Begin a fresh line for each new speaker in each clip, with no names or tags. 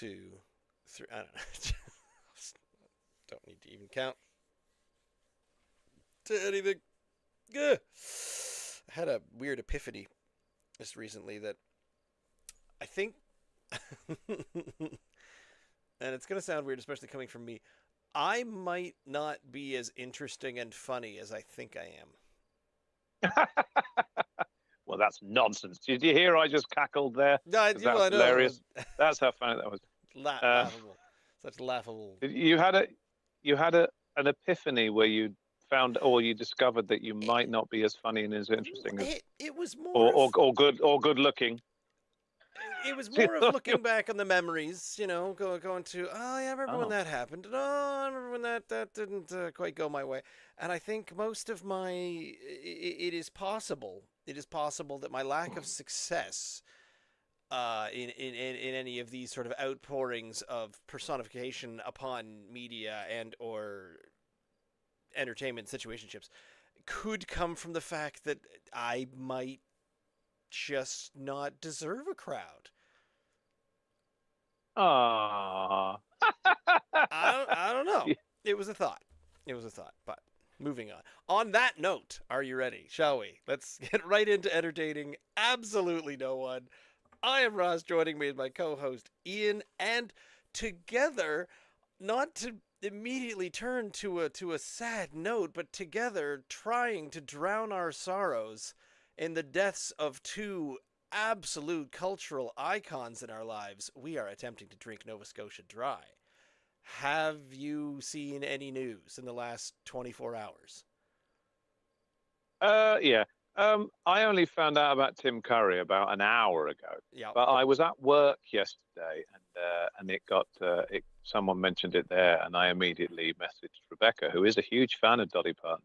2, 3. I don't know. Don't need to even count to anything. Ugh. I had a weird epiphany just recently that I think, and it's going to sound weird, especially coming from me. I might not be as interesting and funny as I think I am.
Well, that's nonsense. Did you hear I just cackled there?
No, I
Because
do.
that's
I know.
hilarious. That's how funny that was. Uh,
Laughable. Such laughable.
you had an epiphany where you found or you discovered that you might not be as funny and as interesting as
It was
or
more
or,
of
or good looking.
it was more of looking back on the memories, going to, oh yeah, I remember when
Oh.
that happened, and oh, I remember when that didn't quite go my way, and I think most of it is possible. It is possible that my lack of success in any of these sort of outpourings of personification upon media and or entertainment situationships could come from the fact that I might just not deserve a crowd.
Ah.
I don't know. It was a thought. It was a thought. But moving on. On that note, are you ready? Shall we? Let's get right into entertaining absolutely no one. I am Ross. Joining me is my co-host Ian, and together, not to immediately turn to a sad note, but together trying to drown our sorrows in the deaths of two absolute cultural icons in our lives, we are attempting to drink Nova Scotia dry. Have you seen any news in the last 24 hours?
Yeah. I only found out about Tim Curry about an hour ago,
Yeah.
but I was at work yesterday, and it got someone mentioned it there, and I immediately messaged Rebecca, who is a huge fan of Dolly Parton,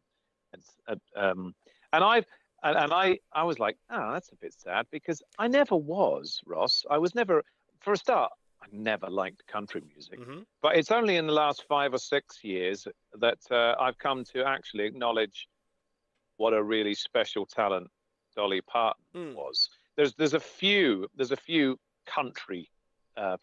and and I was like, oh, that's a bit sad because I never was, Ross. I was never, for a start, I never liked country music,
Mm-hmm.
but it's only in the last 5 or 6 years that I've come to actually acknowledge what a really special talent Dolly Parton
Mm.
was. There's a few country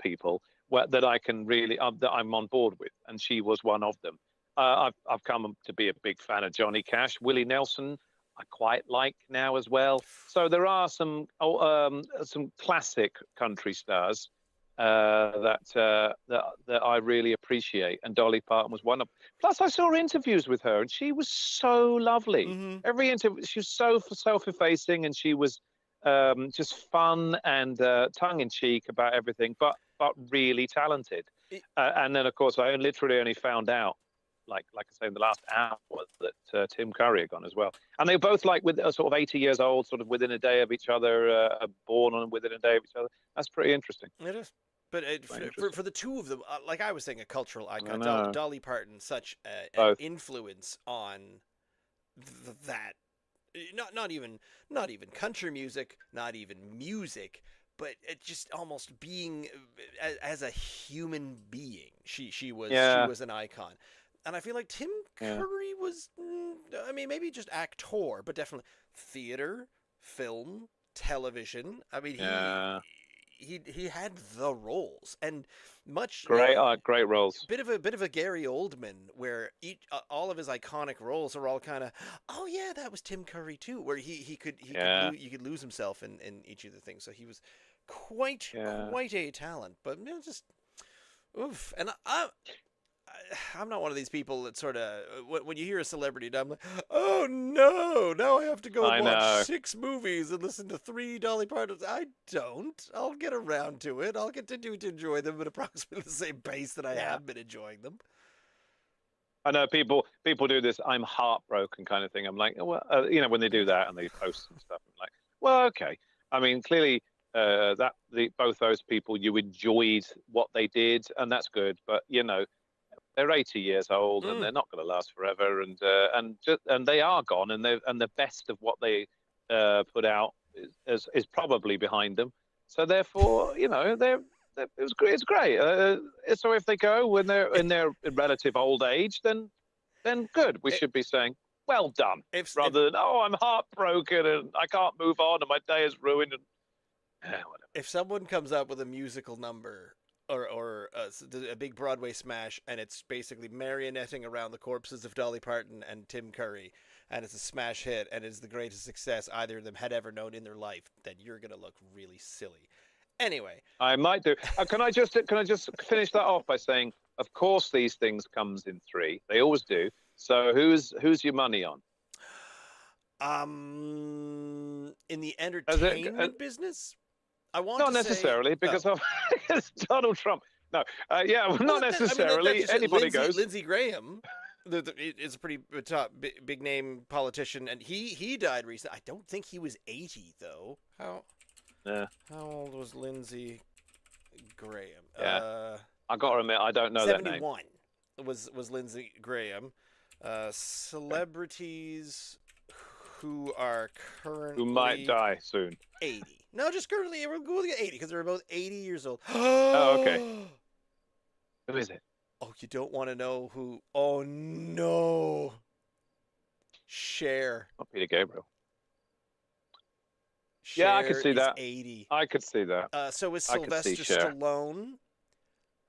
people that I can really that I'm on board with, and she was one of them. I've come to be a big fan of Johnny Cash, Willie Nelson. I quite like now as well. So there are some classic country stars that I really appreciate, and Dolly Parton was one of. Plus, I saw interviews with her, and she was so lovely.
Mm-hmm.
Every interview, she was so self-effacing, and she was just fun and tongue in cheek about everything, but really talented.
It,
And then, of course, I literally only found out, like I say, in the last hour that Tim Curry had gone as well. And they both with sort of 80 years old, sort of within a day of each other, born on within a day of each other. That's pretty interesting.
it is. But for the two of them, like I was saying, a cultural
I
icon,
know.
Dolly Parton, such an
Both.
influence on that. Not even country music, not even music, but it just almost being as a human being. She
Yeah.
was an icon, and I feel like Tim
Yeah.
Curry was. I mean, maybe just actor, but definitely theater, film, television. I mean,
Yeah.
he had the roles, and much
Great roles.
bit of a Gary Oldman, where all of his iconic roles are all kind of, oh yeah, that was Tim Curry too, where
Yeah.
you could lose himself in each of the things. So he was quite
Yeah.
quite a talent, but just oof. And I'm not one of these people that sort of when you hear a celebrity, I'm like, oh no, now I have to go and
I
watch
know.
6 movies and listen to 3 Dolly Partons. I don't. I'll get around to it. I'll continue to enjoy them at approximately the same pace that I
Yeah.
have been enjoying them.
I know people do this I'm heartbroken kind of thing. I'm like, oh, well, when they do that and they post and stuff, I'm like, well, okay. I mean, clearly both those people, you enjoyed what they did, and that's good. But they're 80 years old and
Mm.
they're not going to last forever, and they are gone, and the best of what they put out is probably behind them. So therefore, it was great. It's great. So if they go when they're in their relative old age, then good. We
If
should be saying, well done,
if
rather than, oh, I'm heartbroken and I can't move on and my day is ruined. And whatever.
if someone comes up with a musical number a big Broadway smash, and it's basically marionetting around the corpses of Dolly Parton and Tim Curry, and it's a smash hit, and it's the greatest success either of them had ever known in their life, then you're gonna look really silly. Anyway,
I might do. Can I just finish that off by saying, of course, these things comes in three. They always do. So who's your money on?
in the
As it,
entertainment business, I want
not
to say,
necessarily because
oh,
of it's Donald Trump. No, yeah, well,
well,
not necessarily.
just
Anybody goes.
Lindsey Graham. Is a pretty top big name politician, and he died recently. I don't think he was 80 though.
Yeah,
How old was Lindsey Graham?
yeah. I got to admit, I don't know that name.
71 was Lindsey Graham. Celebrities who are currently
Who might die soon.
80. No, just currently we're going to get 80 because they're both 80 years old.
Oh, okay. Who is it?
Oh, you don't want to know who? Oh no. Cher.
Not Peter Gabriel.
Cher
Yeah, I could see
is
that.
80.
I could see that.
So is
I could see
Sylvester
Cher.
Stallone.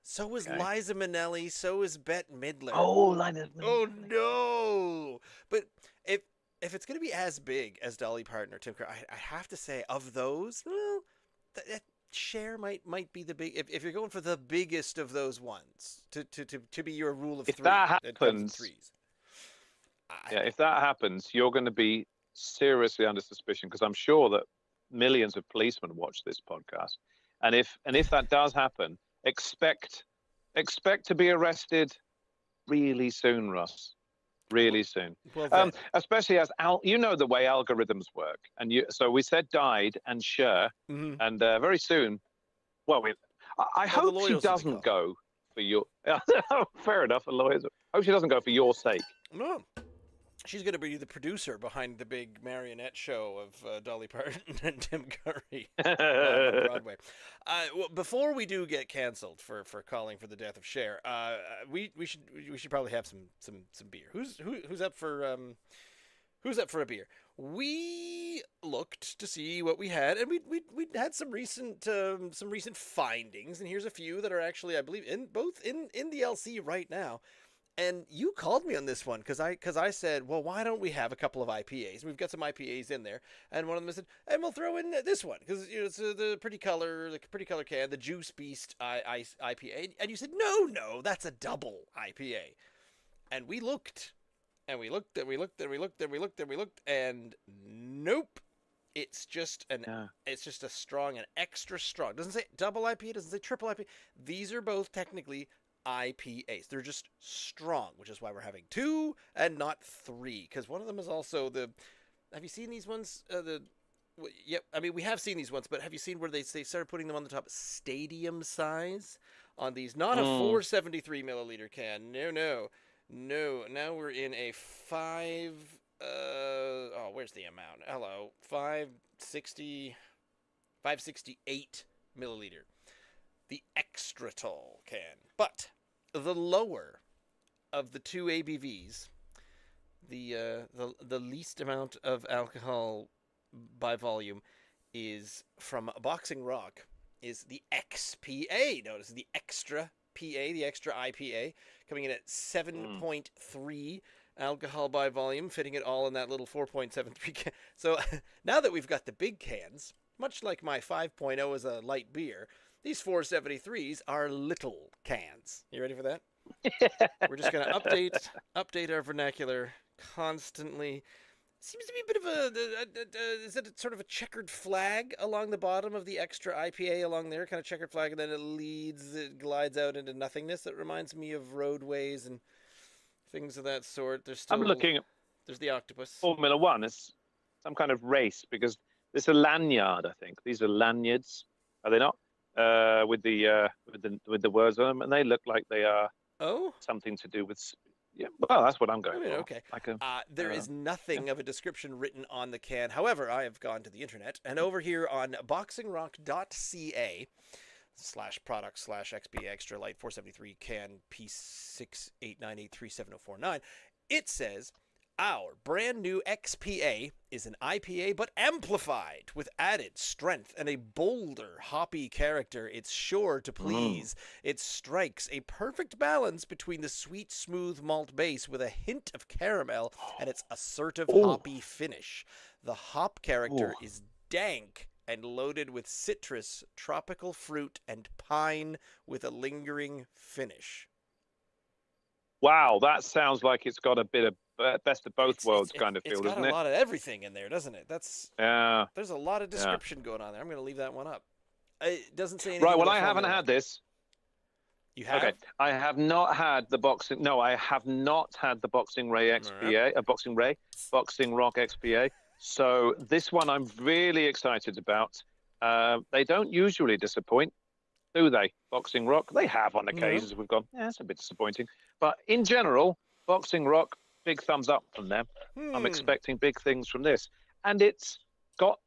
So is
Okay.
Liza Minnelli. So is Bette Midler.
Oh, Linus.
Oh no! But if it's gonna be as big as Dolly Parton or Tim Curry, I have to say of those, well, Cher might be the big. If you're going for the biggest of those ones to be your rule of
If
three,
that
comes in
happens,
threes.
yeah, if that happens, you're going to be seriously under suspicion because I'm sure that millions of policemen watch this podcast, and if that does happen, expect to be arrested really soon, Russ. Really soon.
Well,
Especially as you know the way algorithms work, and so we said died and sure, and very soon. Well, I hope she doesn't go for your. Fair enough, the lawyers. I hope she doesn't go for your sake.
no. She's going to be the producer behind the big marionette show of Dolly Parton and Tim Curry on Broadway. Well, before we do get canceled for calling for the death of Cher, we should probably have some beer. Who's up for a beer? We looked to see what we had, and we had some recent findings, and here's a few that are actually, I believe, in the LC right now. And you called me on this one because I said, well, why don't we have a couple of IPAs? We've got some IPAs in there, and one of them said, and we'll throw in this one because it's the pretty color can, the Juice Beast IPA. And you said, no, that's a double IPA. And we looked, and we looked, and we looked, and we looked, and we looked, and we looked, and nope, it's just it's just a strong, an extra strong. It doesn't say double IPA, doesn't say triple IPA. These are both technically IPAs. They're just strong, which is why we're having two and not three. Because one of them is also the. Have you seen these ones? Yep. I mean, we have seen these ones, but have you seen where they started putting them on the top stadium size on these? Not a 473 milliliter can. No. Now we're in a 5. Where's the amount? Hello, 568 milliliter. The extra tall can. But the lower of the two ABVs, the least amount of alcohol by volume is from Boxing Rock is the XPA. Notice the extra PA, the extra IPA, coming in at 7.3 alcohol by volume, fitting it all in that little 4.73 can. So now that we've got the big cans, much like my 5.0 is a light beer, these 473s are little cans. You ready for that? We're just going to update our vernacular constantly. Seems to be a bit of is it sort of a checkered flag along the bottom of the extra IPA along there, kind of checkered flag, and then it glides out into nothingness. It reminds me of roadways and things of that sort. There's the octopus.
Formula One. It's some kind of race because it's a lanyard, I think. These are lanyards, are they not? With the words on them, and they look like they are something to do with. Yeah, well, that's what I'm going for.
Okay. There is nothing of a description written on the can. However, I have gone to the internet, and over here on boxingrock.ca/product/XP Extra Light 473 can P689837049, it says Our brand new XPA is an IPA but amplified with added strength and a bolder hoppy character. It's sure to
Mm.
please. It strikes a perfect balance between the sweet, smooth malt base with a hint of caramel and its assertive
Oh,
hoppy finish. The hop character
oh.
is dank and loaded with citrus, tropical fruit, and pine with a lingering finish.
Wow, that sounds like it's got a bit of best of both worlds kind of
It's
feel,
got a
doesn't it?
lot of everything in there, doesn't it?
Yeah,
There's a lot of
yeah.
description going on there. I'm going to leave that one up. It doesn't say
Right,
anything
well,
about
I haven't
formula.
had this.
You
Okay,
have?
I have not had the boxing. No, I have not had the Boxing Ray
Alright.
XPA, Boxing Rock XPA. So this one I'm really excited about. They don't usually disappoint, do they? Boxing Rock. They have on
No.
occasions. We've gone, yeah, that's a bit disappointing. But in general, Boxing Rock, big thumbs up from them. I'm
Hmm.
expecting big things from this, and it's got.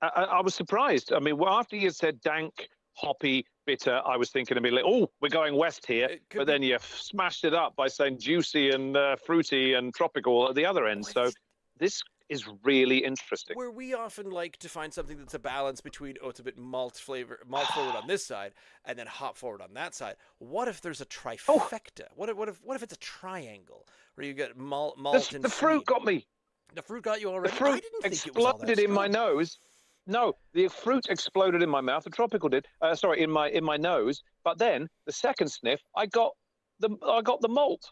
I was surprised. I mean, well, after you said dank, hoppy, bitter, I was thinking immediately, oh, we're going west here.
It could
But
be.
then you smashed it up by saying juicy and fruity and tropical at the other end.
Oh,
So this is really interesting.
where we often like to find something that's a balance between, oh, it's a bit malt forward on this side, and then hop forward on that side. What if there's a
Oh,
trifecta? What if it's a triangle where you get malt
this,
and
the fruit
sweet?
got me.
The fruit got you
The
already? I
fruit
didn't think it was all that
exploded in my
strong.
nose. No, the fruit exploded in my mouth. The tropical did. Sorry, in my nose. But then the second sniff, I got the malt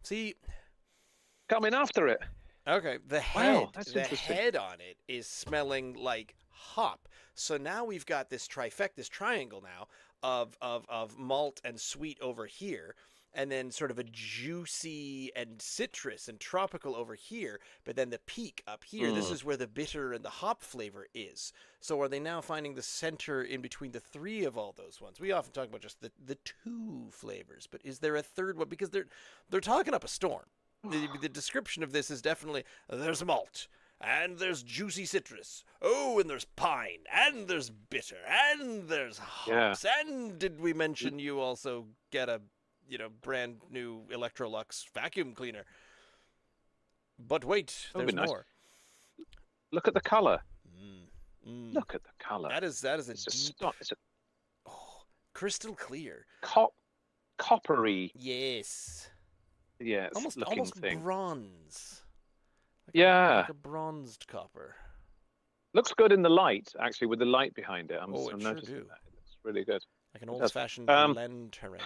See,
coming after it.
okay,
Wow, that's
the
interesting.
head on it is smelling like hop. So now we've got this trifecta, this triangle now of malt and sweet over here, and then sort of a juicy and citrus and tropical over here, but then the peak up here, this
Mm.
is where the bitter and the hop flavor is. So are they now finding the center in between the three of all those ones? We often talk about just the two flavors, but is there a third one? Because they're talking up a storm. The description of this is definitely there's malt and there's juicy citrus. Oh, and there's pine and there's bitter and there's
Yeah.
hops. And did we mention you also get a brand new Electrolux vacuum cleaner? But wait,
That would be
there's
nice.
more.
Look at the color.
Mm, mm.
Look at the color.
That is a
It's a
deep,
it's a
oh, crystal clear.
coppery,
Yes,
yes,
almost
looking
almost
thing.
bronze,
Yeah,
like a bronzed copper.
looks good in the light. Actually, with the light behind it,
Oh, it
I'm
sure
noticing
do.
that. It looks really good.
Like an
It does.
old-fashioned
Um,
lantern.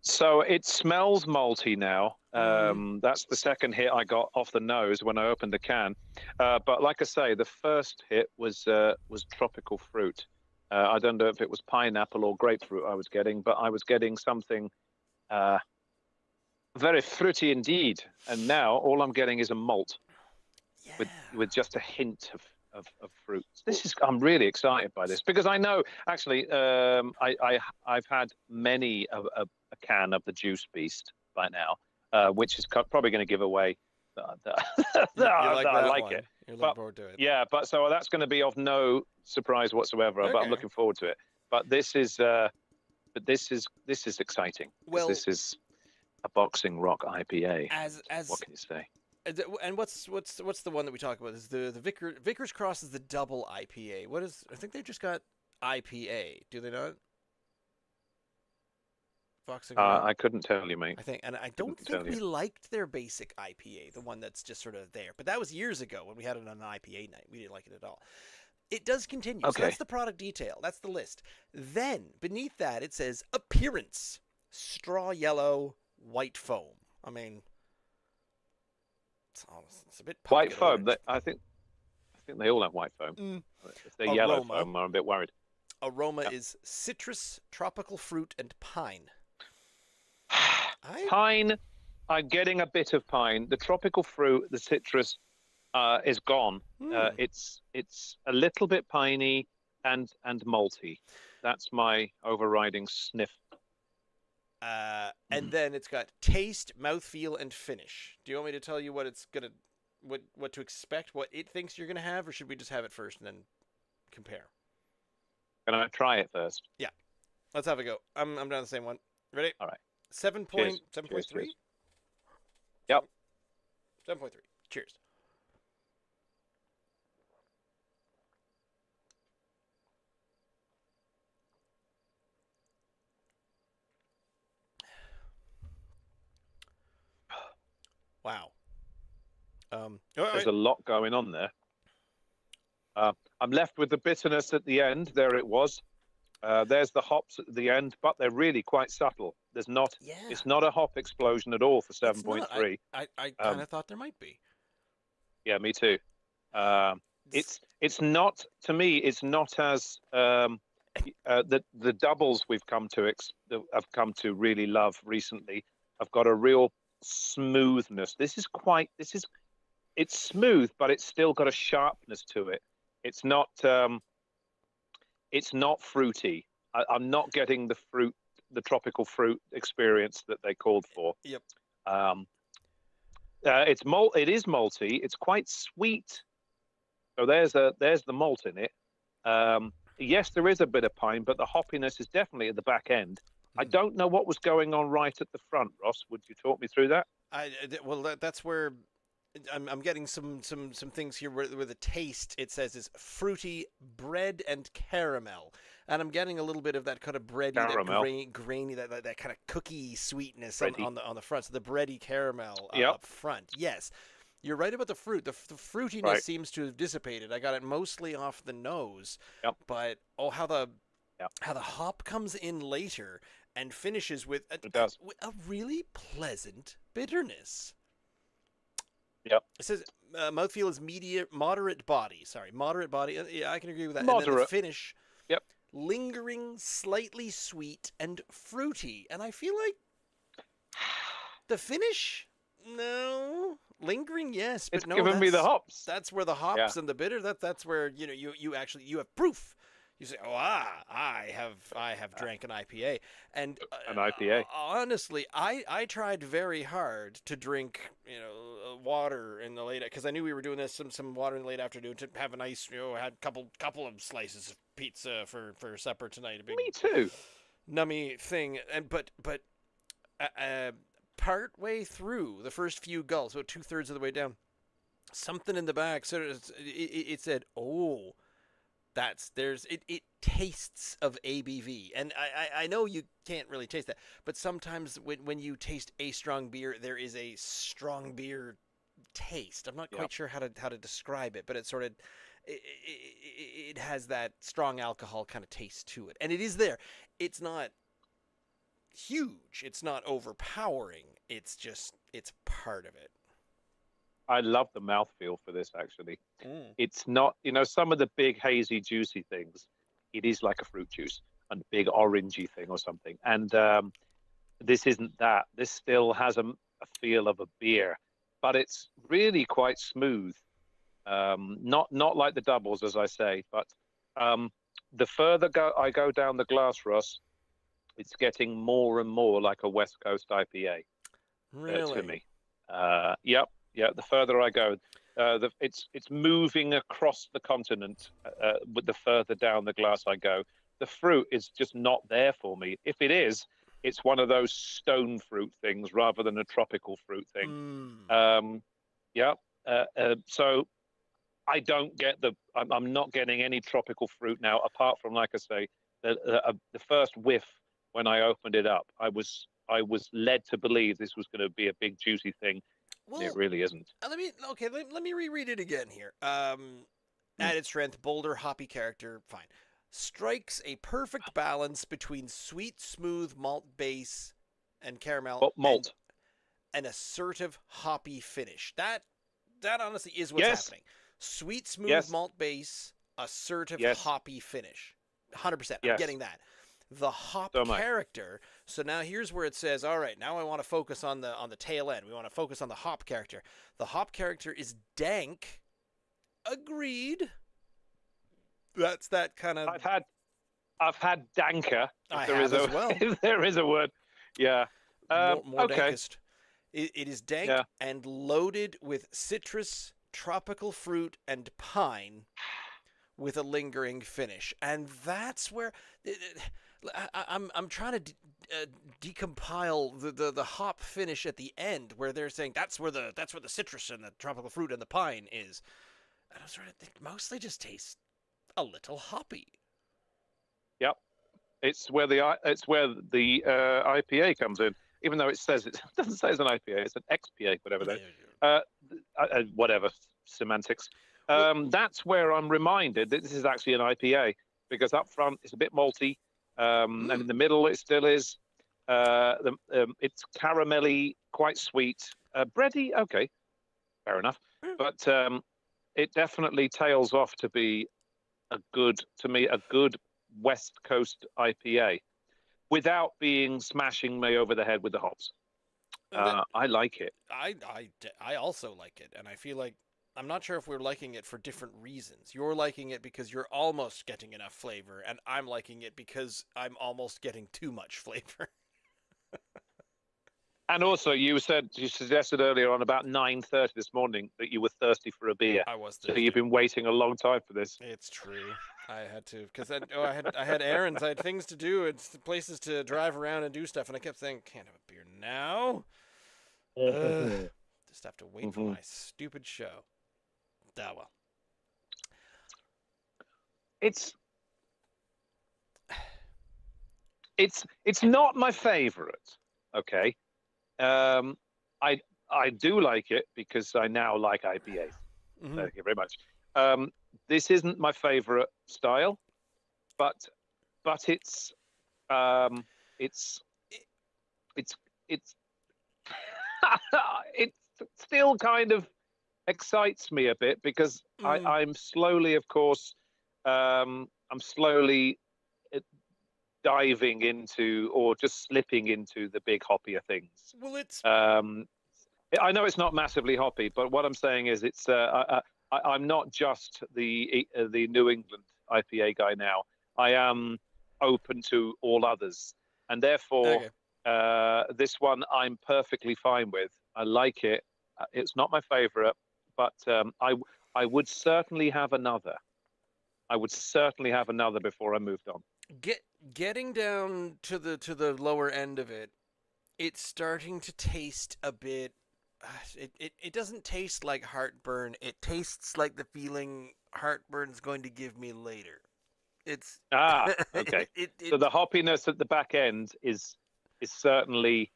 so it smells malty now.
Mm.
That's the second hit I got off the nose when I opened the can. But like I say, the first hit was tropical fruit. I don't know if it was pineapple or grapefruit I was getting, but I was getting something uh, very fruity indeed. And now all I'm getting is a malt with
Yeah.
with just a hint of fruits. I'm really excited by this because I know actually I've had many a can of the Juice Beast by now, which is probably going to give away that
You like
I
that
like
one.
it.
You're looking
But
forward to it.
yeah, but so that's going to be of no surprise whatsoever. But I'm
Okay.
looking forward to it. But this is exciting because
Well,
this is a Boxing Rock IPA. What
as
can you say?
and what's the one that we talk about? Is the Vickers Cross is the double IPA. What is? I think they've just got IPA. Do they not? Boxing Rock.
I couldn't tell you, mate.
I think, and I don't
Couldn't
think
tell
we
you.
liked their basic IPA, the one that's just sort of there. But that was years ago when we had it on an IPA night. We didn't like it at all. It does continue. So
Okay.
that's the product detail. That's the list. Then beneath that it says appearance: straw yellow, white foam. I mean, it's a bit
White
pumpkin
foam.
orange.
I think they all have white foam.
Mm.
If they're yellow
Aroma.
foam, I'm a bit worried.
Aroma
Yeah.
is citrus, tropical fruit, and pine. I
Pine. I'm getting a bit of pine. The tropical fruit, the citrus, is gone.
hmm.
It's a little bit piney and malty. That's my overriding sniff.
And then it's got taste, mouthfeel, and finish. Do you want me to tell you what to expect, what it thinks you're gonna have, or should we just have it first and then compare?
Can I try it first?
Yeah, let's have a go. I'm down the same one. Ready?
All right.
Seven
Cheers.
point seven
Cheers,
point three.
cheers. Yep.
7.3. Cheers. Wow.
There's a lot going on there. I'm left with the bitterness at the end. There it was. There's the hops at the end, but they're really quite subtle. There's not.
Yeah.
It's not a hop explosion at all for 7.3.
I kind of thought there might be.
Yeah, me too. It's not, to me. It's not as the doubles we've come to have come to really love recently. I've got a real smoothness. It's smooth, but it's still got a sharpness to it. It's not fruity. I'm not getting the tropical fruit experience that they called for.
Yep.
It is malty. It's quite sweet. So there's the malt in it. Yes, there is a bit of pine, but the hoppiness is definitely at the back end. I don't know what was going on right at the front, Ross. Would you talk me through that?
That's where I'm getting some things here where the taste, it says, is fruity, bread, and caramel. And I'm getting a little bit of that kind of bready, that grainy, that kind of cookie sweetness on the front. So the bready caramel up front. Yes, you're right about the fruit. The fruitiness seems to have dissipated. I got it mostly off the nose.
Yep.
But how the hop comes in later and finishes with a really pleasant bitterness.
Yep.
It says mouthfeel is moderate body. Sorry, moderate body. Yeah, I can agree with that.
Moderate.
And then the finish,
yep,
lingering, slightly sweet and fruity. And I feel like the finish, no, lingering, yes, but
it's
no.
Giving me the hops.
That's where the hops and the bitter. That's where you actually have proof. You say, "Oh, I have drank an IPA," and
an IPA.
Honestly, I tried very hard to drink, water in the late, because I knew we were doing this, some water in the late afternoon to have a nice, had a couple of slices of pizza for supper tonight. A big,
me too.
Nummy thing, and but part way through the first few gulps, about 2/3 of the way down, something in the back it said, "Oh." It tastes of ABV, and I know you can't really taste that, but sometimes when you taste a strong beer, there is a strong beer taste. I'm not quite sure how to describe it, but it sort of it has that strong alcohol kind of taste to it, and it is there. It's not huge, it's not overpowering. It's part of it.
I love the mouthfeel for this, actually. It's not, some of the big, hazy, juicy things, it is like a fruit juice and big orangey thing or something. And this isn't that. This still has a feel of a beer, but it's really quite smooth. Not like the doubles, as I say, but the further I go down the glass, Ross, it's getting more and more like a West Coast IPA to me. Yep. Yeah, the further I go, it's moving across the continent. With the further down the glass I go, the fruit is just not there for me. If it is, it's one of those stone fruit things rather than a tropical fruit thing. So I don't get I'm not getting any tropical fruit now, apart from, like I say, the first whiff when I opened it up. I was led to believe this was going to be a big juicy thing. Well, it really isn't.
Let me reread it again here. Added strength, bolder, hoppy character, fine. Strikes a perfect balance between sweet, smooth malt base and caramel
malt.
And an assertive, hoppy finish. That honestly is what's happening. Sweet, smooth malt base, assertive, hoppy finish. 100%. I'm getting that. The hop character. So now here's where it says, all right, now I want to focus on the tail end. We want to focus on the hop character. The hop character is dank. Agreed. That's that kind of.
I've had danker.
If
there is a word. Yeah.
More dankest. It is dank and loaded with citrus, tropical fruit, and pine, with a lingering finish, and that's where I'm trying to decompile the hop finish at the end, where they're saying that's where the citrus and the tropical fruit and the pine is. And I'm sort of think mostly just tastes a little hoppy.
Yep. It's where the IPA comes in, even though it doesn't say it's an IPA, it's an XPA, whatever that. Whatever semantics. That's where I'm reminded that this is actually an IPA, because up front it's a bit malty, and in the middle it still is. It's caramelly, quite sweet, bready. Okay, fair enough, but it definitely tails off to be a good West Coast IPA, without being smashing me over the head with the hops. I like it.
I also like it, and I feel like I'm not sure if we're liking it for different reasons. You're liking it because you're almost getting enough flavor, and I'm liking it because I'm almost getting too much flavor.
And also, you suggested earlier on about 9:30 this morning that you were thirsty for a beer.
I was thirsty.
So you've been waiting a long time for this.
It's true. I had to, because I had errands, I had things to do, it's places to drive around and do stuff, and I kept saying, can't have a beer now. Just have to wait for my stupid show. Ah, well.
It's not my favorite. Okay. I do like it because I now like IPAs. Thank you very much. This isn't my favorite style, but it's it still kind of excites me a bit, because I'm slowly, of course, I'm slowly diving into, or just slipping into, the big hoppier things.
Well, it's
I know it's not massively hoppy, but what I'm saying is I'm not just the New England IPA guy now. I am open to all others, and therefore this one I'm perfectly fine with. I like it. It's not my favorite, but I would certainly have another. I would certainly have another before I moved on.
Getting down to the lower end of it, it's starting to taste a bit. It doesn't taste like heartburn. It tastes like the feeling heartburn's going to give me later. It's
okay. So the hoppiness at the back end is certainly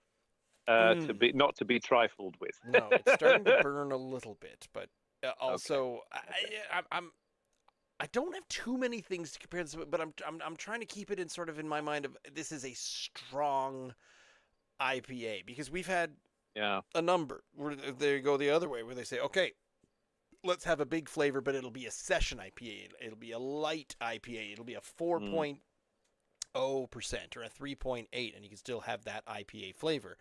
to be trifled with.
No, it's starting to burn a little bit, but also okay. I don't have too many things to compare this with, but I'm trying to keep it in sort of in my mind of this is a strong IPA, because we've had a number where they go the other way, where they say, okay, let's have a big flavor, but it'll be a session IPA, it'll be a light IPA, it'll be a 4.0% or a 3.8, and you can still have that IPA flavor.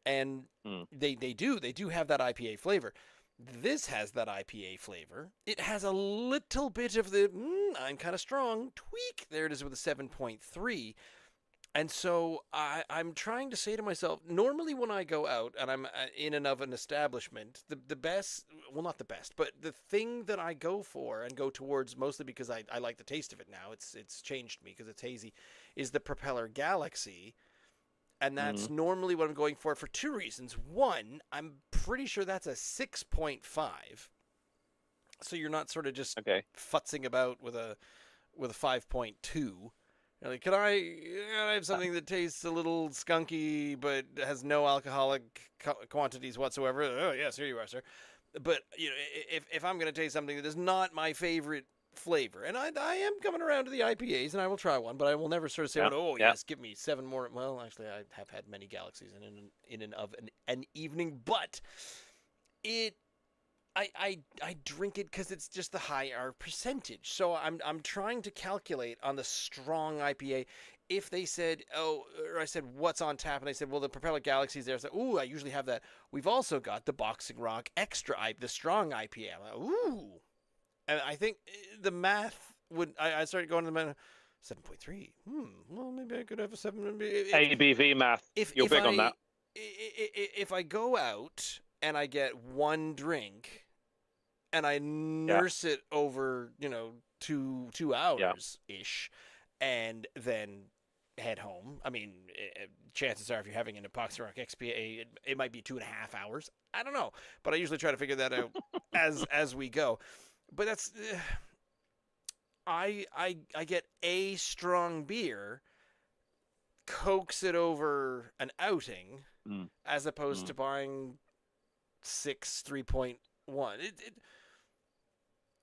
And they do have that IPA flavor. This has that IPA flavor. It has a little bit of the I'm kind of strong tweak. There it is with a 7.3. And so I'm trying to say to myself, normally when I go out and I'm in and of an establishment, the best, well, not the best, but the thing that I go for and go towards, mostly because I like the taste of it now, it's changed me because it's hazy, is the Propeller Galaxy. And that's normally what I'm going for two reasons. One, I'm pretty sure that's a 6.5. So you're not sort of just futzing about with a 5.2. You're like, can I have something that tastes a little skunky but has no alcoholic quantities whatsoever? Oh, yes, here you are, sir. But you know, if I'm going to taste something that is not my favorite flavor, and I am coming around to the IPAs, and I will try one, but I will never sort of say, yes, give me 7 more. Well, actually, I have had many Galaxies in and of an evening, but I drink it because it's just the higher percentage. So I'm trying to calculate on the strong IPA. If they said, or I said, what's on tap? And they said, well, the Propeller Galaxy's there. I said, I usually have that. We've also got the Boxing Rock Extra, the strong IPA. I'm like, and I think the math would, I started going to the math, 7.3. Well, maybe I could have a 7.
ABV math. You're big on that.
If I go out and I get one drink and I nurse it over, two
Yeah.
hours ish, and then head home. I mean, chances are if you're having an Boxing Rock XPA, it might be 2.5 hours. I don't know, but I usually try to figure that out as we go. But that's I get a strong beer, coax it over an outing,
Mm.
as opposed
Mm.
to buying 3.1.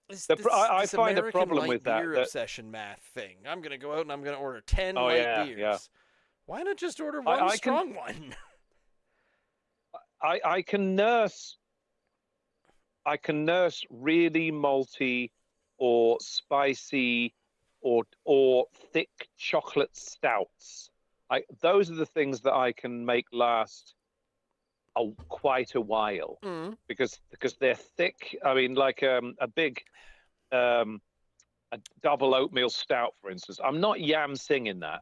I
This
find a
American
problem
light
with that.
beer obsession math thing. I'm gonna go out and I'm gonna order 10
Oh
light
yeah, yeah.
beers. Why not just order
I,
one
I can
strong one?
I can nurse really malty or spicy or thick chocolate stouts. Those are the things that I can make last quite a while
Mm.
because they're thick. I mean, like a big um, a double oatmeal stout, for instance. I'm not yam singing that.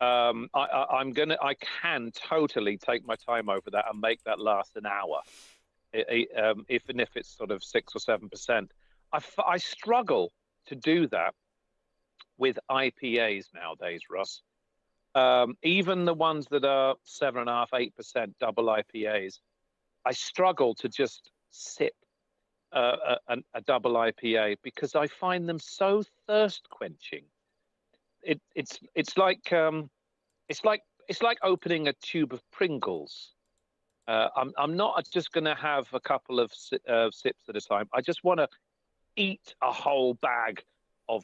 I can totally take my time over that and make that last an hour, even if it's sort of 6 or 7%. I struggle to do that with IPAs nowadays, Russ. Even the ones that are 7.5, 8% double IPAs, I struggle to just sip a double IPA because I find them so thirst quenching. It's like it's like it's like opening a tube of Pringles. I'm not just going to have a couple of sips at a time. I just want to eat a whole bag of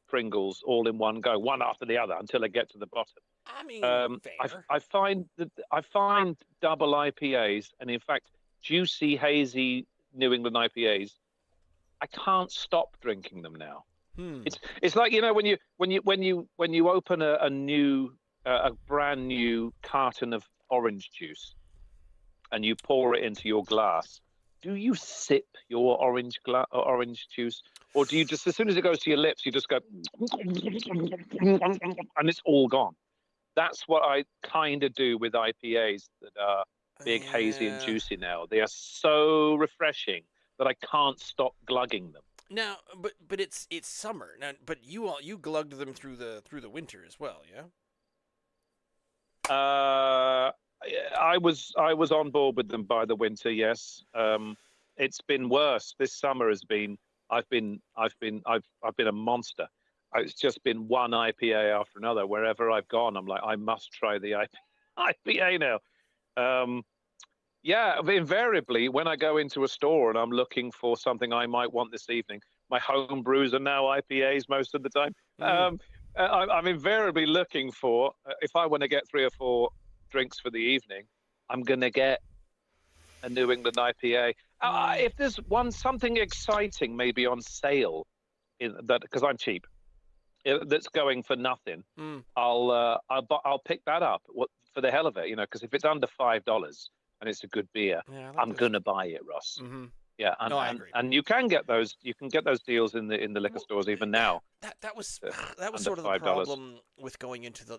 Pringles all in one go, one after the other, until I get to the bottom.
I mean, fair.
I find double IPAs, and in fact, juicy, hazy New England IPAs. I can't stop drinking them now.
Hmm.
It's like when you open a brand new carton of orange juice and you pour it into your glass. Do you sip your orange juice, or do you just, as soon as it goes to your lips, you just go and it's all gone? That's what I kind of do with IPAs that are big, hazy, and
Yeah.
juicy now. They are so refreshing that I can't stop glugging them.
Now, but it's summer now. But you glugged them through the winter as well, yeah.
Uh, I was on board with them by the winter. Yes, it's been worse. This summer has been. I've been a monster. It's just been one IPA after another. Wherever I've gone, I'm like, I must try the IPA now. Um, yeah, invariably when I go into a store and I'm looking for something I might want this evening, my home brews are now IPAs most of the time.
Mm.
I'm invariably looking for, if I want to get 3 or 4 drinks for the evening, I'm going to get a New England IPA.
Mm.
If there's something exciting maybe on sale, that because I'm cheap, that's going for nothing,
Mm.
I'll pick that up for the hell of it, because if it's under $5 and it's a good beer,
Yeah, I like
I'm
those.
gonna buy it, Ross.
Mm-hmm.
Yeah,
No, I agree.
and you can get those deals in the liquor
Well,
stores even now,
that was
uh,
that was
under
sort of the
$5.
problem with going into the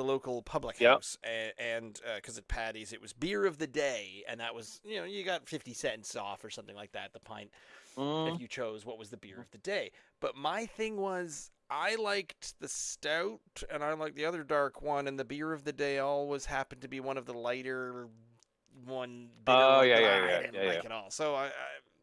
local public
Yeah.
house, and because at Patty's it was beer of the day, and that was, you got 50 cents off or something like that the pint if
Mm.
you chose what was the beer of the day. But my thing was, I liked the stout and I liked the other dark one, and the beer of the day always happened to be one of the lighter bitter
Oh
ones
yeah,
that
yeah,
I
yeah,
didn't
yeah, yeah.
like at all. So I'm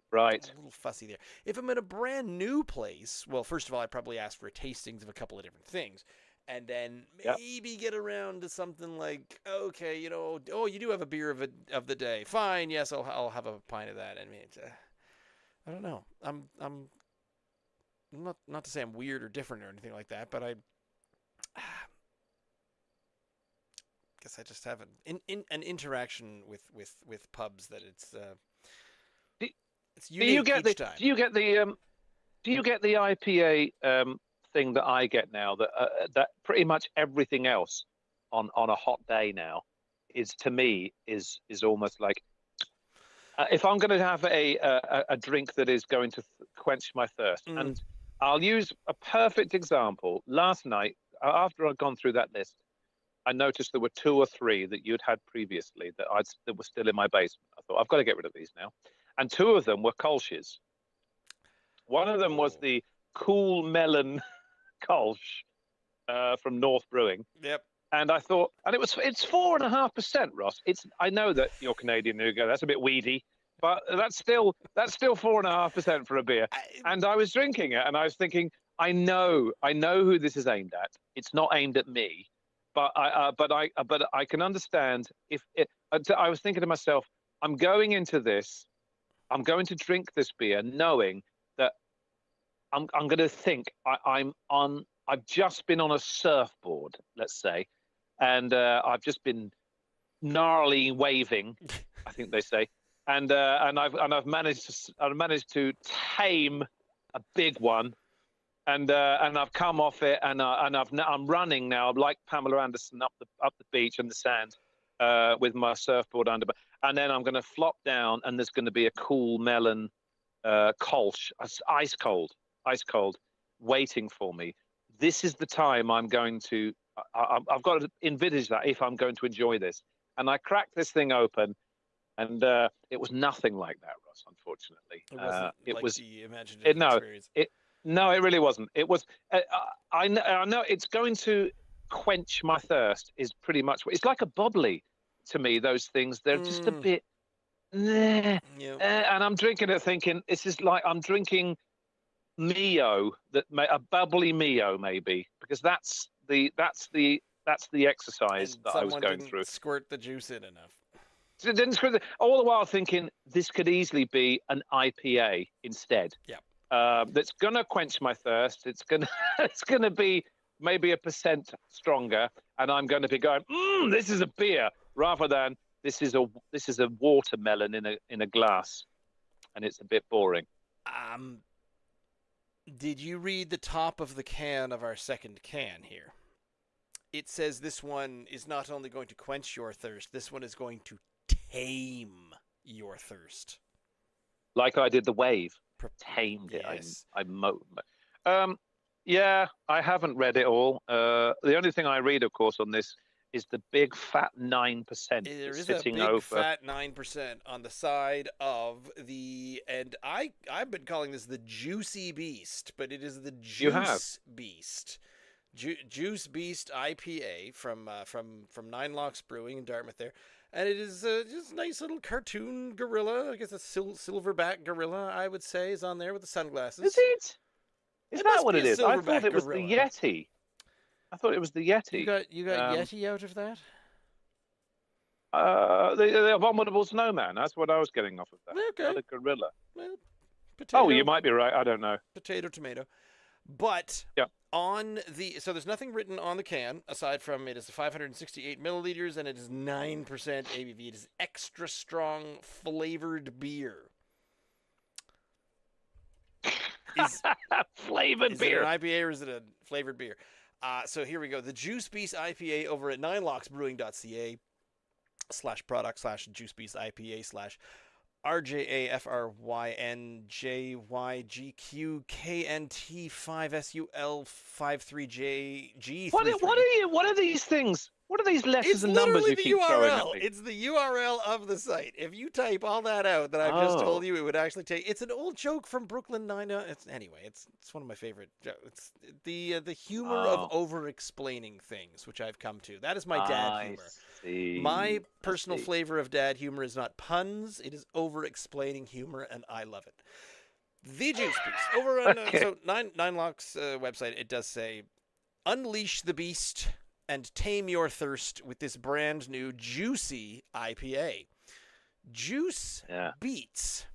Right.
a little fussy there. If I'm in a brand new place, well, first of all, I'd probably ask for tastings of a couple of different things. And then
Yeah.
maybe get around to something like, okay, oh, you do have a beer of the day. Fine, yes, I'll have a pint of that. I mean, I don't know. I'm not to say I'm weird or different or anything like that, but I guess I just have in an interaction with pubs that
Do,
it's
do you
unique
get
each
the
time.
do you get the do you get the IPA thing that I get now, that pretty much everything else on a hot day now is, to me, is almost like, if I'm going to have a drink that is going to quench my thirst.
Mm.
And I'll use a perfect example. Last night, after I'd gone through that list, I noticed there were 2 or 3 that you'd had previously that were still in my basement. I thought, I've got to get rid of these now. And 2 of them were Kolsch's. One of them was
Oh.
cool melon Kolsch from North Brewing.
Yep.
And I thought, and it's 4.5%, Ross. I know that you're Canadian, you go, that's a bit weedy, but that's still 4.5% for a beer. And I was drinking it, and I was thinking, I know who this is aimed at. It's not aimed at me, but I can understand if it. I was thinking to myself, I'm going into this, I'm going to drink this beer, knowing that I'm going to think I've just been on a surfboard, let's say, and I've just been gnarly waving, I think they say, and I've managed to tame a big one, and I've come off it, and I'm running now. I'm like Pamela Anderson up the beach in the sand with my surfboard under, and then I'm going to flop down, and there's going to be a cool melon Kolsch, ice cold, waiting for me. This is the time I'm going to. I've got to envisage that if I'm going to enjoy this. And I cracked this thing open, and it was nothing like that, Ross. Unfortunately,
it was the imaginative experience.
No, it really wasn't. It was. I know it's going to quench my thirst. Is pretty much what it's like a bubbly to me. Those things, they're just a bit. And I'm drinking it, thinking this is like I'm drinking Mio, a bubbly Mio maybe, because that's the exercise that I was going through.
Squirt the juice in enough.
So didn't squirt all the while thinking this could easily be an IPA instead.
Yeah.
That's gonna quench my thirst. It's gonna be maybe 1% stronger, and I'm going to be going, this is a beer, rather than this is a watermelon in a glass, and it's a bit boring.
Did you read the top of the can of our second can here? It says this one is not only going to quench your thirst, this one is going to tame your thirst.
Like I did the wave. Tamed it.
Yes.
Yeah, I haven't read it all. The only thing I read, of course, on this is the big fat 9%
there is
sitting
a big
over.
Fat 9% on the side of and I've been calling this the Juicy Beast, but it is the Juice Beast. Juice Beast IPA from Nine Locks Brewing in Dartmouth there. And it is just a nice little cartoon gorilla. I guess a silverback gorilla, I would say, is on there with the sunglasses.
Is it? Is that what it is? I thought it was
gorilla.
the Yeti. I thought it was the Yeti.
You got Yeti out of that?
The abominable snowman. That's what I was getting off of that.
Okay.
Not a gorilla.
Well, potato,
you might be right. I don't know.
Potato, tomato. But so there's nothing written on the can aside from it is 568 milliliters and it is 9% ABV. It is extra strong flavored beer.
Flavored beer.
Is it an IPA or is it a flavored beer? So here we go. The Juice Beast IPA over at ninelocksbrewing.ca /product/Juice Beast IPA RJAFRYNJYGQKNT5SUL53JG.
What are these things? What are these letters and numbers you keep throwing at me?
It's the URL of the site. If you type all that out that I've just told you, it would actually take. It's an old joke from Brooklyn Nine-Nine. It's one of my favorite jokes. It's the humor of over-explaining things, which I've come to. That is my dad humor. My personal flavor of dad humor is not puns. It is over-explaining humor, and I love it. The Juice Beast over on so Nine Locks website. It does say, "Unleash the beast and tame your thirst with this brand new juicy IPA. Juice Beats."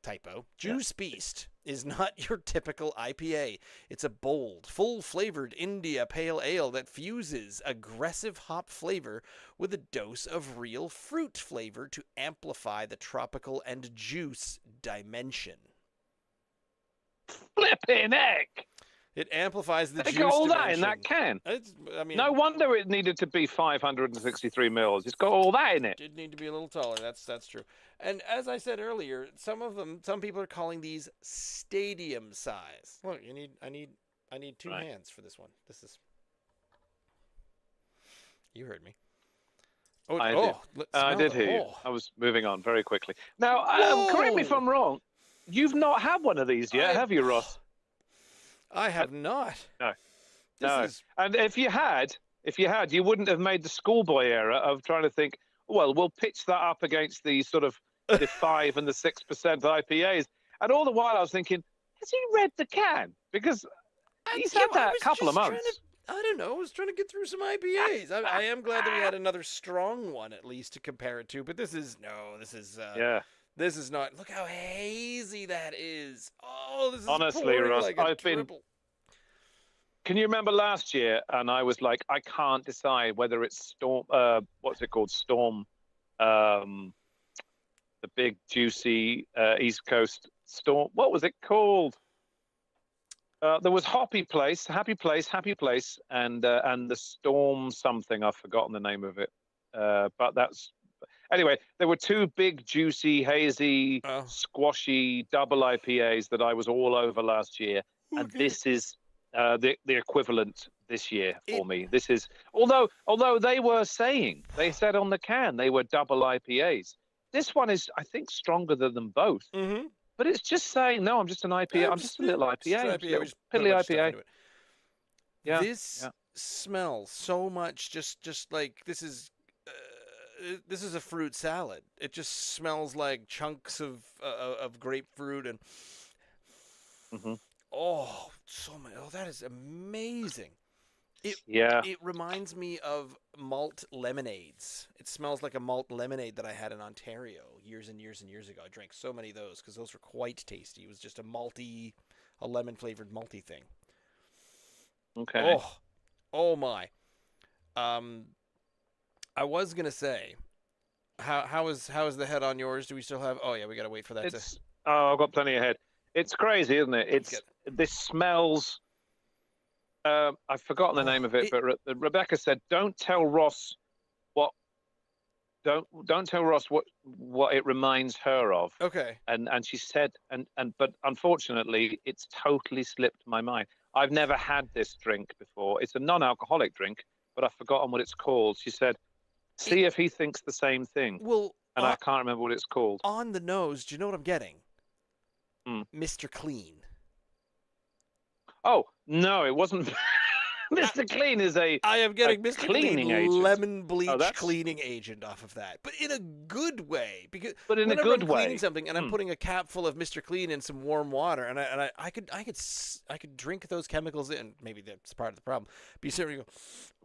Typo. Juice Beast is not your typical IPA. It's a bold, full-flavored India Pale Ale that fuses aggressive hop flavor with a dose of real fruit flavor to amplify the tropical and juice dimension.
Flipping heck!
It amplifies the juice
got all
dimension.
that in that can.
No
wonder it needed to be 563 mils. It's got all that in it.
It did need to be a little taller. That's true. And as I said earlier, some people are calling these stadium size. Look, I need two hands for this one. This is. You heard me.
I did hear you. I was moving on very quickly. Now, correct me if I'm wrong. You've not had one of these yet, have you, Ross?
I have not.
No,
This
no.
is
And if you had, you wouldn't have made the schoolboy error of trying to think, well, we'll pitch that up against the sort of the 5 and the 6% IPAs. And all the while I was thinking, has he read the can? Because he's
yeah,
had
I
that
was
couple of
just trying to.
months.
I don't know. I was trying to get through some IPAs. I am glad that we had another strong one at least to compare it to. But this is no.
Yeah.
This is not. Look how hazy that is. Oh, this is
Honestly,
pouring
Ross,
like a triple.
Can you remember last year? And I was like, I can't decide whether it's Storm, what's it called? Storm, um, the big juicy East Coast Storm. What was it called? There was Happy Place, and the Storm something. I've forgotten the name of it. But that's anyway. There were two big, juicy, hazy,
Oh,
squashy double IPAs that I was all over last year, and
okay.
this is the equivalent this year
It.
for me. This is although they said on the can they were double IPAs. This one is, I think, stronger than them both.
Mm-hmm.
But it's just saying, no, I'm just an IPA. I'm just a little
Just
IPA.
an
I'm just a
IPA. We
little
just put a
piddly
bunch of stuff
IPA.
into it.
Yeah,
This
yeah.
smells so much. Just like this is a fruit salad. It just smells like chunks of grapefruit and
Hmm.
oh, so much. Oh, that is amazing. It
Yeah.
it reminds me of malt lemonades. It smells like a malt lemonade that I had in Ontario years and years and years ago. I drank so many of those because those were quite tasty. It was just a lemon flavored malty thing.
Okay.
Oh, oh my. Um, I was gonna say, how is the head on yours? Do we still have? Oh yeah, we gotta wait for that to.
It's I've got plenty ahead. It's crazy, isn't it?
Get,
This smells. I've forgotten the
oh,
name of it, but Rebecca said, "Don't tell Ross what don't tell Ross what it reminds her of."
okay.
And she said, but unfortunately, it's totally slipped my mind. I've never had this drink before. It's a non-alcoholic drink, but I've forgotten what it's called. She said,
It,
"See if he thinks the same thing,"
well,
and I can't remember what it's called.
on the nose. Do you know what I'm getting?
Hmm.
Mr. Clean.
Oh no, it wasn't. Mr. Clean is a
I am getting Mr. Clean
cleaning agent.
lemon
Oh,
bleach cleaning agent off of that, but in a good way. Because
but in a
whenever
good
I'm
way.
cleaning something and I'm putting a cap full of Mr. Clean in some warm water, and I could drink those chemicals in. Maybe that's part of the problem. But you sit there and you go,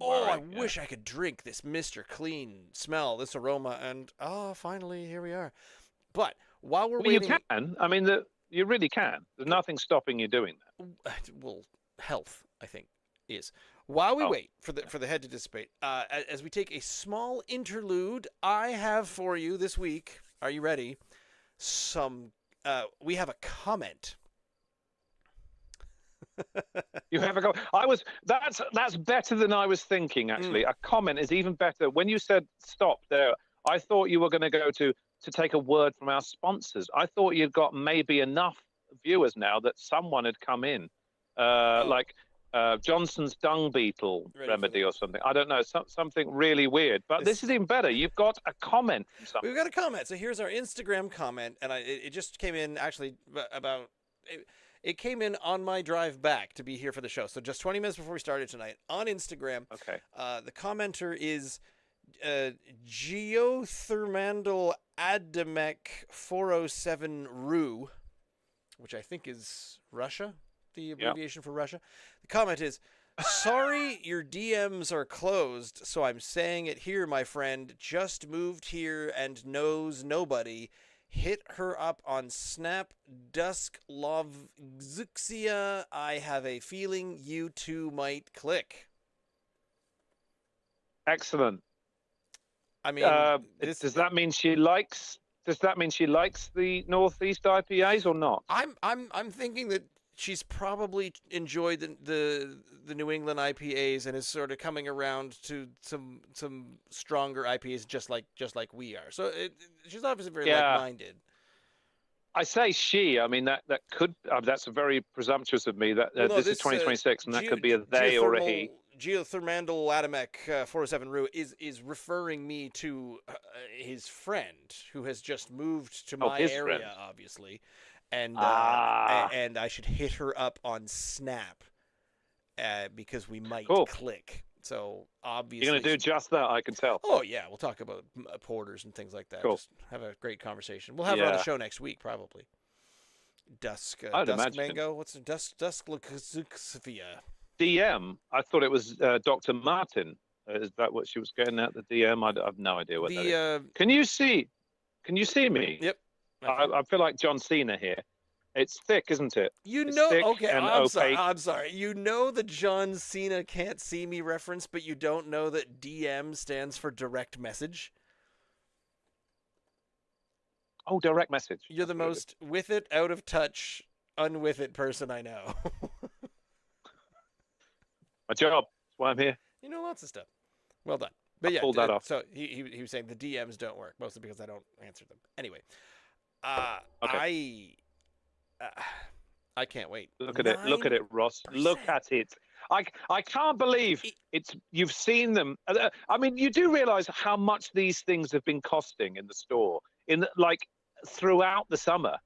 oh,
Right,
I wish I could drink this Mr. Clean smell, this aroma, and oh, finally here we are. But while we're
Well,
waiting,
you can. I mean, you really can. There's nothing stopping you doing that.
well, health, I think, is. While we
Oh.
wait for the head to dissipate, as we take a small interlude, I have for you this week. Are you ready? We have a comment.
You have a go. That's better than I was thinking. Actually, a comment is even better. When you said stop there, I thought you were going to go to take a word from our sponsors. I thought you'd got maybe enough viewers now that someone had come in, like Johnson's dung beetle remedy or something. I don't know, something really weird. But this is even better. You've got a comment from someone.
We've got a comment. So here's our Instagram comment, and it just came in actually about. It came in on my drive back to be here for the show. So just 20 minutes before we started tonight on Instagram.
Okay.
The commenter is Geothermandal Adamek 407 Ru, which I think is Russia, the abbreviation for Russia. The comment is, sorry your DMs are closed, so I'm saying it here, my friend. Just moved here and knows nobody. Hit her up on Snap Dusk Lovzuxia. I have a feeling you two might click.
Excellent.
I mean,
does that mean she likes? Does that mean she likes the Northeast IPAs or not?
I'm thinking that she's probably enjoyed the New England IPAs and is sort of coming around to some stronger IPAs just like we are. So she's obviously very like-minded.
I say she. I mean that could. That's very presumptuous of me. That this is 2026, and that could be a they or a he.
Geothermandal Adamek 407 Ru is referring me to his friend who has just moved to my area, obviously, and
Ah,
and I should hit her up on Snap because we might
cool.
click. So
You're
obviously,
gonna do just that, I can tell.
oh yeah, we'll talk about porters and things like that.
Cool.
Just have a great conversation. We'll have her on the
Yeah,
show next week probably.
I'd
Dusk
imagine.
Mango. What's Dusk Sophia?
DM. I thought it was Dr. Martin. Is that what she was getting at? The DM. Have no idea what that
The
is. Can you see? Can you see me?
yep, I can.
I feel like John Cena here. It's thick, isn't it?
You
It's
know,
thick
okay,
and
I'm sorry.
opaque.
I'm sorry. You know the John Cena can't see me reference, but you don't know that DM stands for direct message.
Oh, direct message.
You're the
That's what it is.
most with it, out of touch, unwith it person I know.
My job. That's why I'm here.
You know lots of stuff. Well done.
I
But yeah,
pulled that off.
so he was saying the DMs don't work mostly because I don't answer them. Anyway,
Okay.
uh, I can't wait.
Look at it. Look at it, Ross. Look
9%.
at it. I can't believe
It-
it's you've seen them. I mean, you do realize how much these things have been costing in the store like throughout the summer.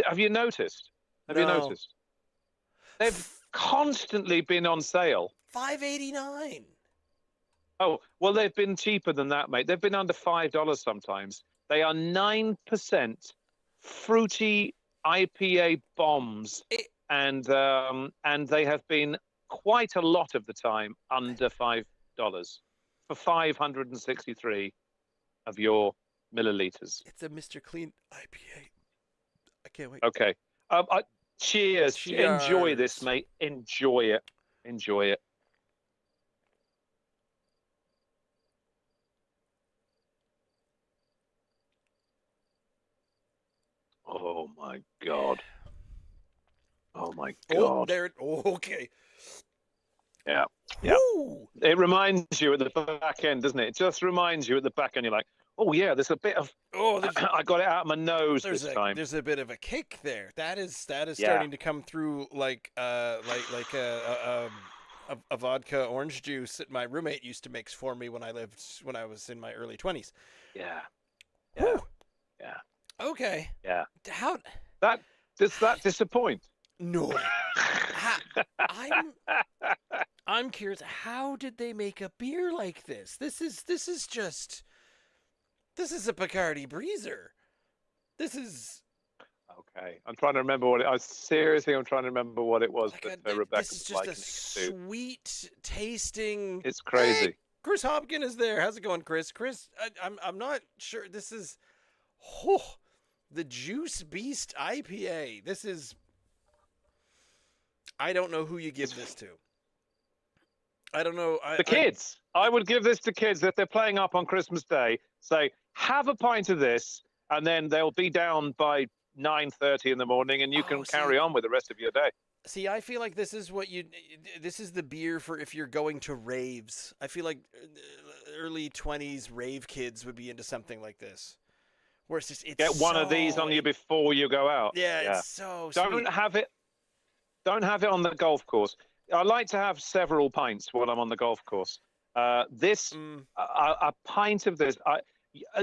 Have you noticed? Have you
No.
noticed? They've constantly been on sale.
$5.89.
Oh, well, they've been cheaper than that, mate. They've been under $5 sometimes. They are 9% fruity IPA bombs,
It,
and they have been quite a lot of the time under $5 for 563 of your milliliters.
it's a Mr. Clean IPA. I can't wait.
Okay. Cheers. Enjoy this,
Cheers.
mate. Enjoy it. Enjoy it. Oh my God. Oh my
Oh,
God.
there. Oh, okay.
Yeah. Yeah.
Woo!
It reminds you at the back end, doesn't it? It just reminds you at the back end. You're like, oh yeah, there's a bit of.
Oh, there's
I got it out of my nose this time.
there's a bit of a kick there. That is
Yeah.
starting to come through like a vodka orange juice that my roommate used to mix for me when I was in my early 20s.
Yeah. Yeah.
Whew.
Yeah.
Okay.
Yeah.
How?
Does that disappoint?
No. I'm curious. How did they make a beer like this? This is a Bacardi Breezer. This is
Okay. I'm trying to remember what it. I'm trying to remember what it was
like
that Rebecca
this is
was
just a
likening it to.
sweet tasting.
It's crazy.
Hey, Chris Hopkin is there. How's it going, Chris? Chris, I'm not sure. This is the Juice Beast IPA. This is. I don't know who you give this to. I don't know.
The kids. I would give this to kids if they're playing up on Christmas Day. Say, have a pint of this, and then they'll be down by 9:30 in the morning, and you can carry on with the rest of your day.
See, I feel like this is this is the beer for if you're going to raves. I feel like early 20s rave kids would be into something like this. Where it's
Get one of these on you before you go out.
Yeah, it's so
Don't
sweet.
have it. Don't have it on the golf course. I like to have several pints while I'm on the golf course. A pint of this.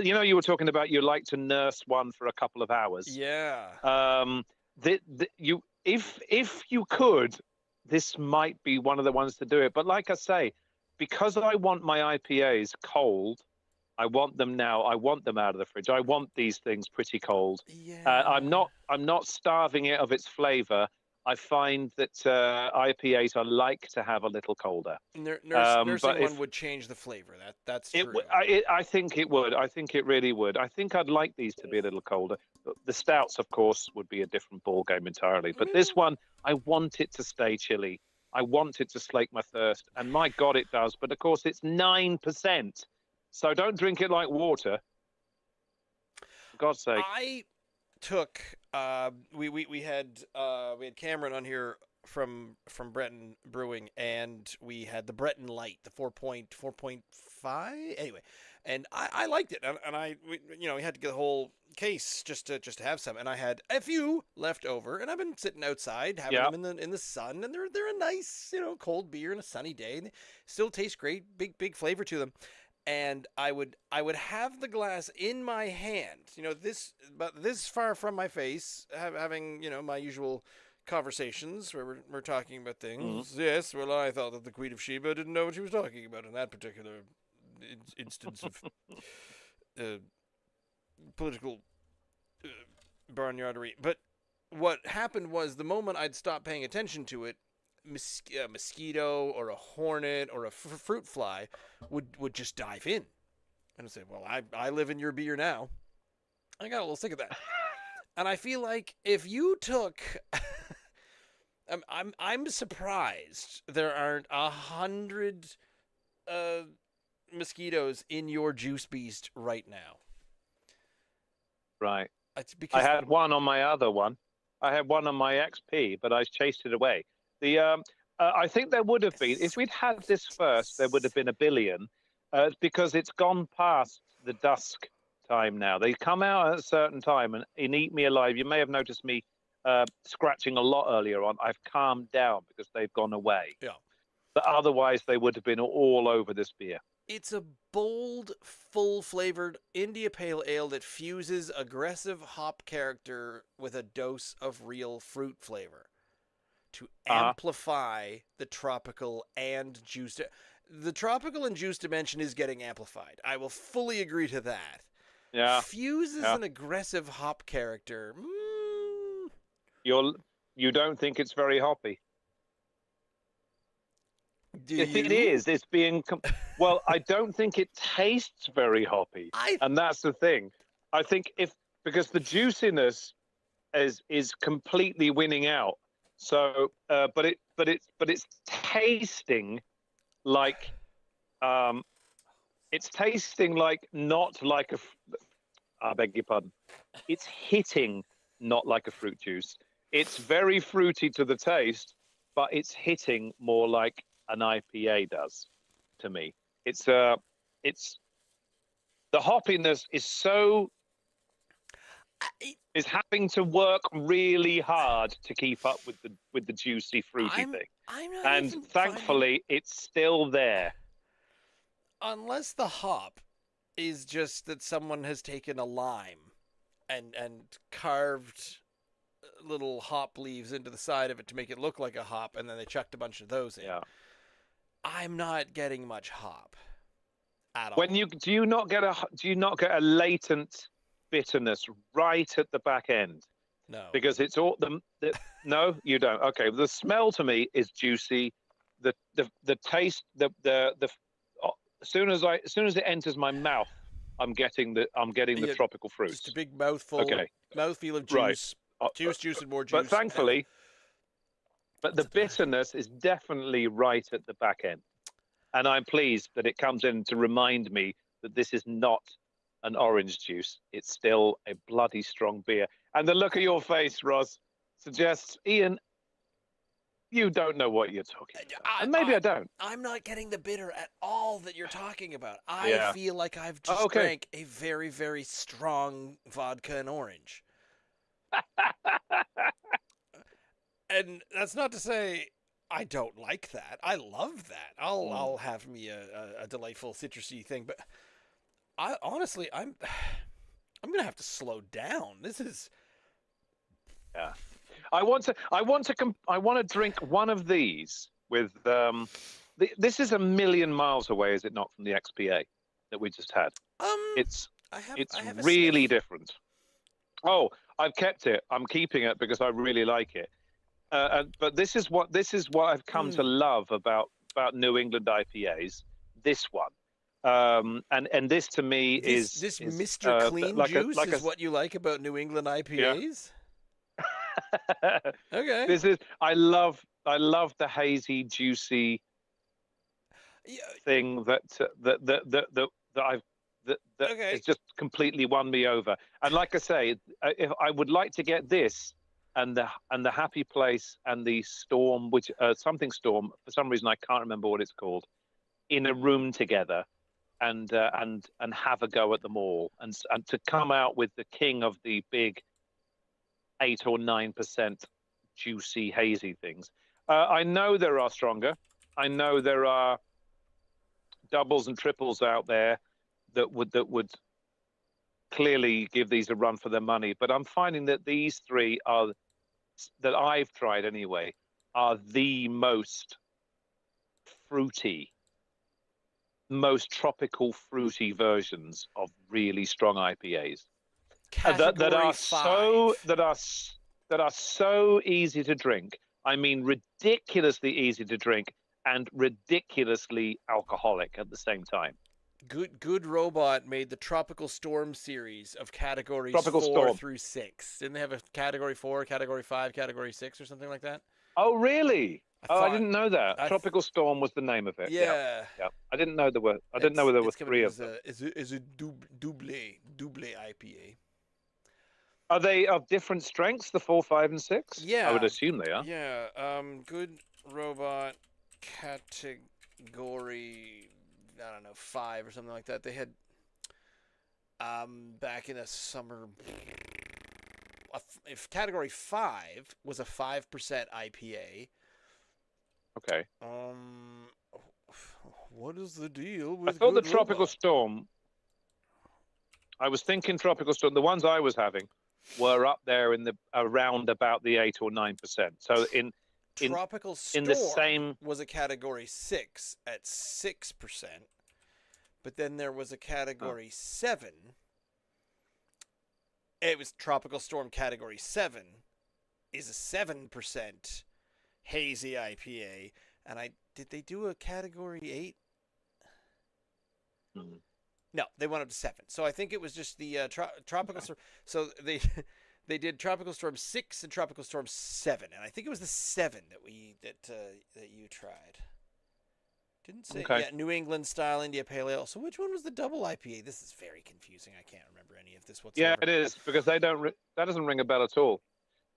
You were talking about you like to nurse one for a couple of hours.
Yeah.
If you could, this might be one of the ones to do it. But like I say, because I want my IPAs cold, I want them now. I want them out of the fridge. I want these things pretty cold.
Yeah.
I'm not starving it of its flavor. I find that IPAs I like to have a little colder.
Nursing one would change the flavor. That's true.
I think it would. I think it really would. I think I'd like these to be a little colder. The stouts, of course, would be a different ball game entirely. But this one, I want it to stay chilly. I want it to slake my thirst, and my God, it does. But of course, it's 9%, so don't drink it like water. For God's sake.
I took we had Cameron on here from Breton Brewing, and we had the Breton Light, the 4.5 anyway, and I liked it, and we had to get the whole case just to have some, and I had a few left over, and I've been sitting outside having them in the sun, and they're a nice cold beer and a sunny day, and they still taste great, big flavor to them. and I would have the glass in my hand, this far from my face, having my usual conversations where we're talking about
Mm.
things. Yes, well, I thought that the Queen of Sheba didn't know what she was talking about in that particular instance of uh, political uh, barnyardery. But what happened was the moment I'd stop paying attention to it, a mosquito or a hornet or a fruit fly would just dive in. And I'd say, well, I live in your beer now. I got a little sick of that. And I feel like if you took I'm surprised there aren't 100 uh, mosquitoes in your juice beast right now.
Right.
It's
I
because
had one on my other one. I had one on my XP, but I chased it away. I think there would have been, if we'd had this first, there would have been a billion, because it's gone past the dusk time now. They come out at a certain time and eat me alive. You may have noticed me scratching a lot earlier on. I've calmed down because they've gone away.
yeah,
But otherwise, they would have been all over this beer.
it's a bold, full-flavored India Pale Ale that fuses aggressive hop character with a dose of real fruit flavor to
Uh-huh.
amplify the tropical and juice. The tropical and juice dimension is getting amplified. I will fully agree to that.
Yeah.
Fuses
Yeah.
an aggressive hop character.
You're, you don't think it's very hoppy?
Do
If it
you?
is, it's being well. I don't think it tastes very hoppy,
I
and that's the thing. I think if because the juiciness is completely winning out. So, but it's tasting like um, it's tasting like not like I beg your pardon. It's hitting not like a fruit juice. It's very fruity to the taste, but it's hitting more like an IPA does to me. It's the hoppiness is so
I-
is having to work really hard to keep up with the juicy fruity
I'm
thing.
I'm not
And
even finding,
thankfully it's still there.
unless the hop is just that someone has taken a lime and carved little hop leaves into the side of it to make it look like a hop, and then they chucked a bunch of those in.
Yeah.
I'm not getting much hop at
When
all.
you do you not get a latent bitterness right at the back end?
No.
Because it's all the no, you don't. Okay, the smell to me is juicy. The taste the as soon as it enters my mouth, I'm getting the
Yeah,
tropical
just a
fruits.
big mouthfeel of
Right.
juice,
Uh,
juice, and more
but
juice.
thankfully, but the bitterness is definitely right at the back end, and I'm pleased that it comes in to remind me that this is not an orange juice. It's still a bloody strong beer. And the look of your face, Ross, suggests, Ian, you don't know what you're talking about.
I,
And maybe
I,
I don't.
I'm not getting the bitter at all that you're talking about. I
Yeah.
feel like I've
Oh,
just
okay.
drank a very, very strong vodka and orange. And that's not to say I don't like that. I love that. I'll have me a delightful citrusy thing, but I honestly I'm gonna have to slow down. This is
Yeah. I want to drink one of these with this is a million miles away, is it not, from the XPA that we just had?
um
It's
I
it's
have a
really
sniff.
different. Oh, I've kept it. I'm keeping it because I really like it. But this is what I've come to
Mm.
love about New England IPAs. This one, and this to me
This
is
Mr. Clean Juice
like a
is what you like about New England
yeah.
IPAs? Okay.
This is I love the hazy, juicy
Yeah,
thing that I've that has
okay.
just completely won me over. And like I say, if I would like to get this and the Happy Place and the Storm, which something Storm, for some reason I can't remember what it's called, in a room together and have a go at them all and to come out with the king of the big 8 or 9% juicy hazy things. I know there are stronger. I know there are doubles and triples out there that would clearly give these a run for their money. But I'm finding that these three are that I've tried anyway are the most fruity, most tropical fruity versions of really strong IPAs that
Category
are
5.
that are so easy to drink. I mean, ridiculously easy to drink and ridiculously alcoholic at the same time.
Good Robot made the Tropical Storm series of categories
Tropical
4
Storm.
through 6. Didn't they have a category 4, category 5, category 6 or something like that?
Oh, really? I
thought
didn't know that.
I
Tropical Storm was the name of it. Yeah,
yeah.
yeah. I didn't know there were. I didn't know there were
It's coming
three
in
of them.
as a double IPA.
Are they of different strengths? The 4, 5, and 6? I would
Yeah.
assume they are.
Yeah. Good Robot category, I don't know, 5 or something like that. They had back in the summer, if category 5 was a 5% IPA.
Okay.
What is the deal
I
with
thought the
Good
Tropical
Robot?
Storm. I was thinking Tropical Storm. The ones I was having were up there in the around about the 8 or 9%. So in
Tropical Storm
the same
was a category 6 at 6%, but then there was a category 7. It was Tropical Storm category 7 is a 7% hazy IPA, and did they do a category 8?
Mm.
No, they went up to 7. So I think it was just the Tropical Storm. So they did Tropical Storm 6 and Tropical Storm 7, and I think it was the 7 that you tried. Didn't say.
Okay.
Yeah, New England style India Pale Ale. So which one was the double IPA? This is very confusing. I can't remember any of this whatsoever.
Yeah, it is because they don't. That doesn't ring a bell at all.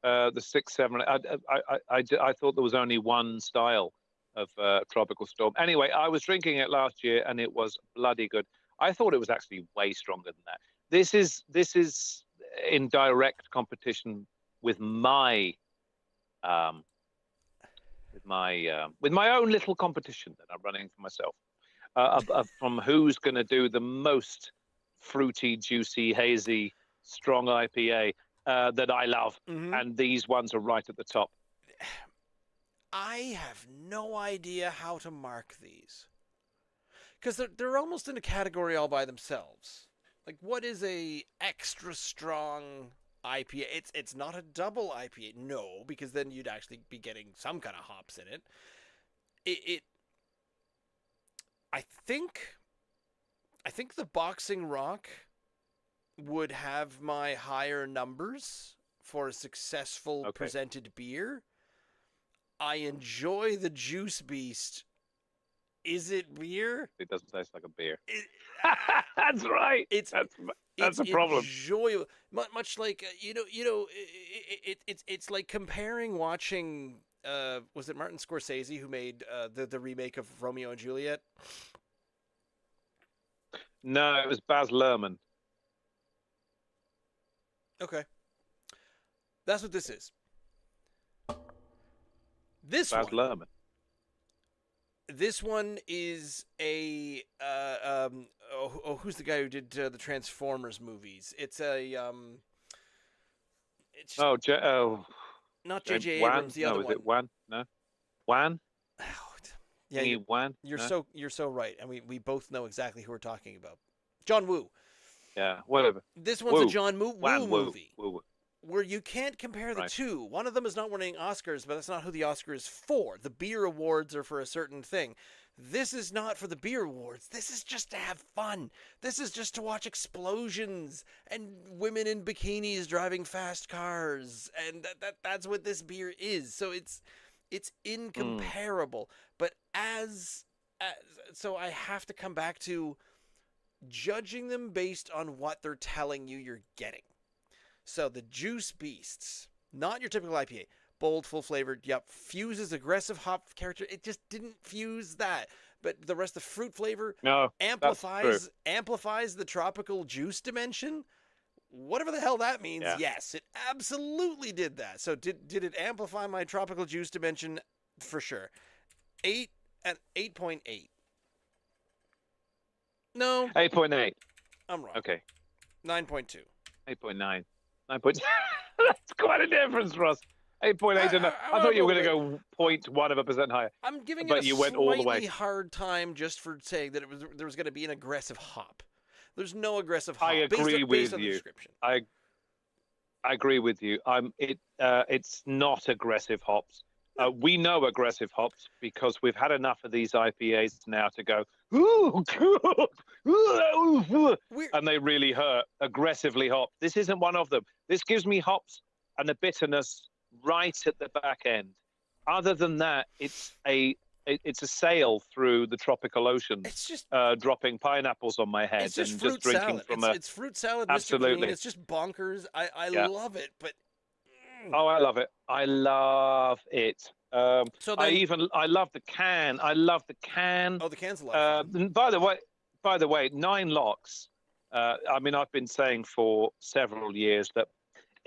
The 6, 7. I thought there was only one style of Tropical Storm. Anyway, I was drinking it last year and it was bloody good. I thought it was actually way stronger than that. This is in direct competition with my with my own little competition that I'm running for myself from who's going to do the most fruity, juicy, hazy, strong IPA that I love, and these ones are right at the top.
I have no idea how to mark these because they're almost in a category all by themselves. Like, what is a extra strong IPA? It's not a double IPA, no, because then you'd actually be getting some kind of hops in it. I think the Boxing Rock would have my higher numbers for a successful presented beer. I enjoy the Juice Beast. Is it beer?
It doesn't taste like a beer. That's right. That's a problem.
Enjoyable, much like it's like comparing watching. Was it Martin Scorsese who made the remake of Romeo and Juliet?
No, it was Baz Luhrmann.
Okay, that's what this is. This
Baz Luhrmann.
This one is a who's the guy who did the Transformers movies? It's a it's not J.J. Abrams. The other one.
No, is it Wan? No, Wan.
Yeah,
Wan.
You're so right, and we both know exactly who we're talking about. John Woo.
Yeah, whatever.
This one's a John Woo movie.
Woo.
Where you can't compare the two. One of them is not winning Oscars, but that's not who the Oscar is for. The beer awards are for a certain thing. This is not for the beer awards. This is just to have fun. This is just to watch explosions and women in bikinis driving fast cars, and that's what this beer is. So it's incomparable. But so I have to come back to judging them based on what they're telling you you're getting. So the Juice Beasts, not your typical IPA, bold, full flavored. Yep, fuses aggressive hop character. It just didn't fuse that, but the rest of the fruit flavor amplifies the tropical juice dimension. Whatever the hell that means. Yeah. Yes, it absolutely did that. So did it amplify my tropical juice dimension? For sure. 8 at 8.8. No,
8.8.
I'm wrong.
Okay.
9.2.
8.9. 9. That's quite a difference, Ross. 8.8 to 9. I
Well,
thought
a
you were
little
going to
bit.
go 0.1% higher,
I'm giving it a
but you went all the way.
slightly hard time just for saying that there was going to be an aggressive hop. There's no aggressive hop
I agree
based
with
on the
you.
description.
I agree with you. It's not aggressive hops. We know aggressive hops because we've had enough of these IPAs now to go, ooh, and they really hurt. Aggressively hop. This isn't one of them. This gives me hops and a bitterness right at the back end. Other than that, it's a sail through the tropical oceans,
It's just
dropping pineapples on my head
it's just
and
fruit
just drinking
salad.
from
It's fruit salad, Mr. Clean.
absolutely.
It's just bonkers. I
Yeah.
love it, but
Oh, I love it. I love it.
so then
I love the can. I love the can.
the can's a lot of fun.
And by the way, 9 locks. I mean, I've been saying for several years that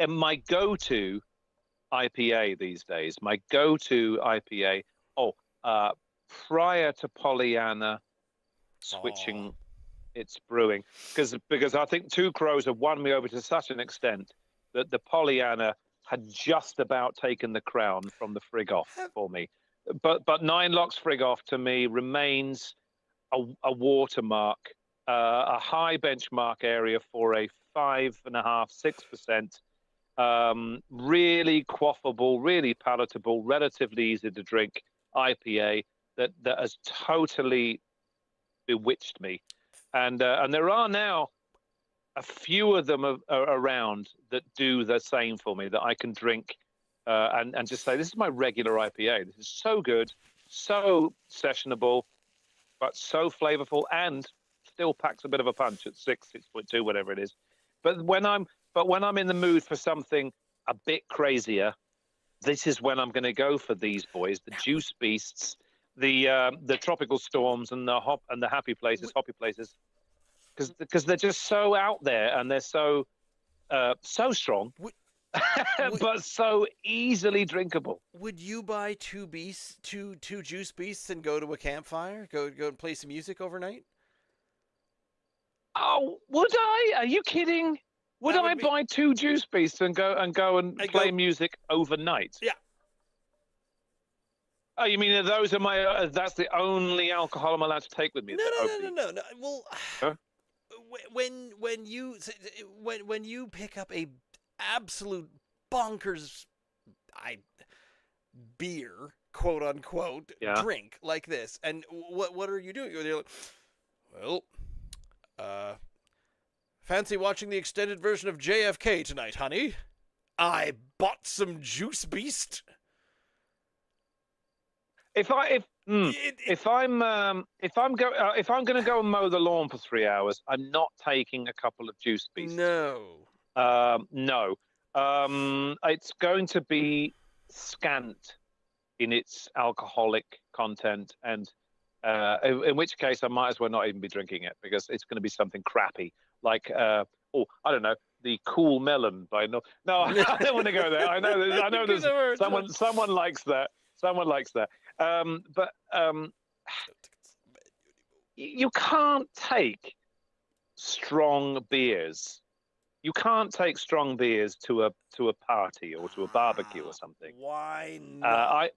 my go-to IPA these days, my go-to IPA. Oh, prior to Pollyanna switching its brewing, because I think Two Crows have won me over to such an extent that the Pollyanna had just about taken the crown from the Frig Off for me. But 9 locks Frig Off to me remains a watermark, a high benchmark area for a 5.5%, 6%. Really quaffable, really palatable, relatively easy to drink IPA that has totally bewitched me. And there are now a few of them are around that do the same for me, that I can drink and just say, this is my regular IPA. This is so good, so sessionable, but so flavorful, and still packs a bit of a punch at 6.2, whatever it is. But when I'm in the mood for something a bit crazier, this is when I'm going to go for these boys, the Juice Beasts, the Tropical Storms, and the Hoppy Places, because they're just so out there and they're so strong, but so easily drinkable.
Would you buy two Juice Beasts, and go to a campfire? Go and play some music overnight?
Oh, would I? Are you kidding? Would I buy 2 Juice Beasts and go play music overnight?
Yeah.
Oh, you mean those are my? That's the only alcohol I'm allowed to take with me?
No. Well, huh? when you pick up a absolute bonkers beer, quote unquote, drink like this, and what are you doing? You're like, well, fancy watching the extended version of JFK tonight, honey? I bought some Juice Beast. If I'm going to go and mow the lawn for 3 hours, I'm not taking a couple of Juice Beasts. No.
No. It's going to be scant in its alcoholic content, and in which case I might as well not even be drinking it, because it's going to be something crappy, like I don't know, the Cool Melon by No, I don't want to go there. I know there's someone likes that. Someone likes that. But you can't take strong beers. You can't take strong beers to a party or to a barbecue or something.
Why not?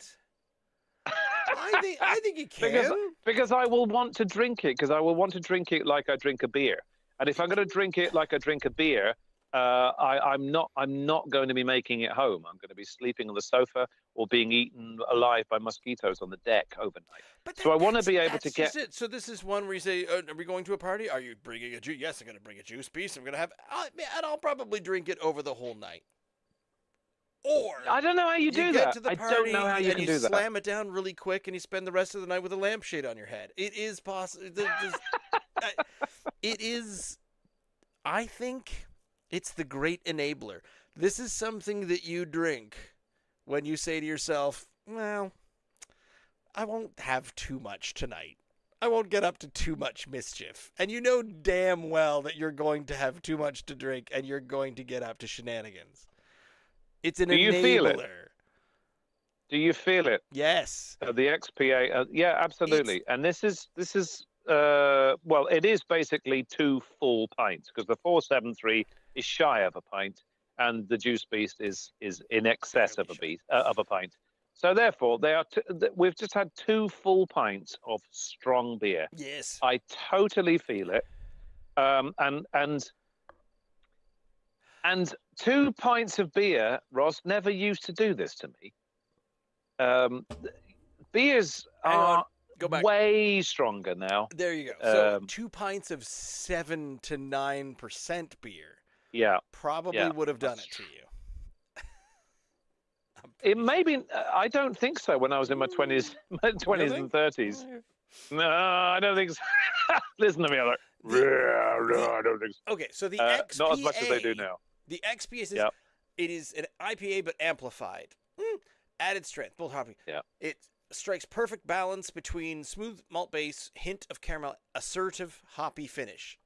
I think you can.
Because I will want to drink it. Because I will want to drink it like I drink a beer. And if I'm going to drink it like I drink a beer, I'm not going to be making it home. I'm going to be sleeping on the sofa or being eaten alive by mosquitoes on the deck overnight. So I want to be able to get.
It. So this is one where you say, "Are we going to a party? Are you bringing a juice? Yes, I'm going to bring a Juice Beast. I'm going to have, and I'll probably drink it over the whole night." Or
I don't know how you do that.
I don't know how you can do that. Slam it down really quick, and you spend the rest of the night with a lampshade on your head. It is possible. It is. I think it's the great enabler. This is something that you drink when you say to yourself, well, I won't have too much tonight. I won't get up to too much mischief. And you know damn well that you're going to have too much to drink and you're going to get up to shenanigans. It's an enabler.
Do you feel it? Do you feel it?
Yes.
The XPA, yeah, absolutely. And this is well, it is basically 2 full pints because the 473 is shy of a pint, and the Juice Beast is in excess of a pint. So therefore, we've just had 2 full pints of strong beer.
Yes.
I totally feel it. And 2 pints of beer, Ross, never used to do this to me. Beers are
Go back.
way stronger now.
There you go. So 2 pints of 7 to 9% beer.
Yeah.
Probably would have done it to you.
It maybe I don't think so when I was in my 20s and 30s. No, I don't think so. Listen to me, I'm like, I don't think so.
Okay, so the XPA,
not as much as they do now.
The XPA is it is an IPA but amplified, added strength, both hoppy.
Yeah,
it strikes perfect balance between smooth malt base, hint of caramel, assertive hoppy finish.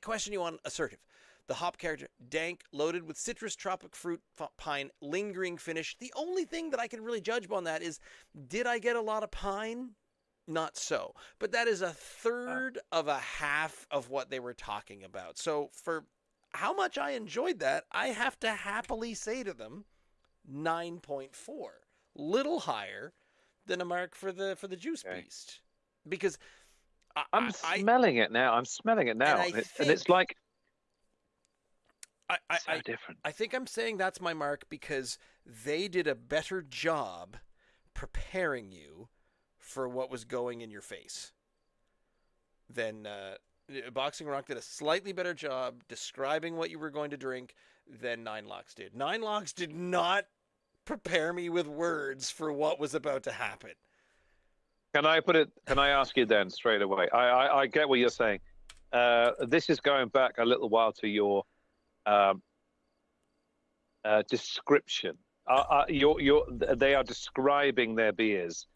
Question you on assertive. The hop character, dank, loaded with citrus, tropic fruit, pine, lingering finish. The only thing that I can really judge on that is, did I get a lot of pine? Not so. But that is a third of a half of what they were talking about. So for how much I enjoyed that, I have to happily say to them 9.4. Little higher than a mark for the Juice Beast. Because
I'm smelling it now. I'm smelling it now. And it's like so different.
I think I'm saying that's my mark because they did a better job preparing you for what was going in your face than Boxing Rock did a slightly better job describing what you were going to drink than Nine Locks did. Nine Locks did not prepare me with words for what was about to happen.
Can I ask you then straight away? I get what you're saying. This is going back a little while to your description. They are describing their beers.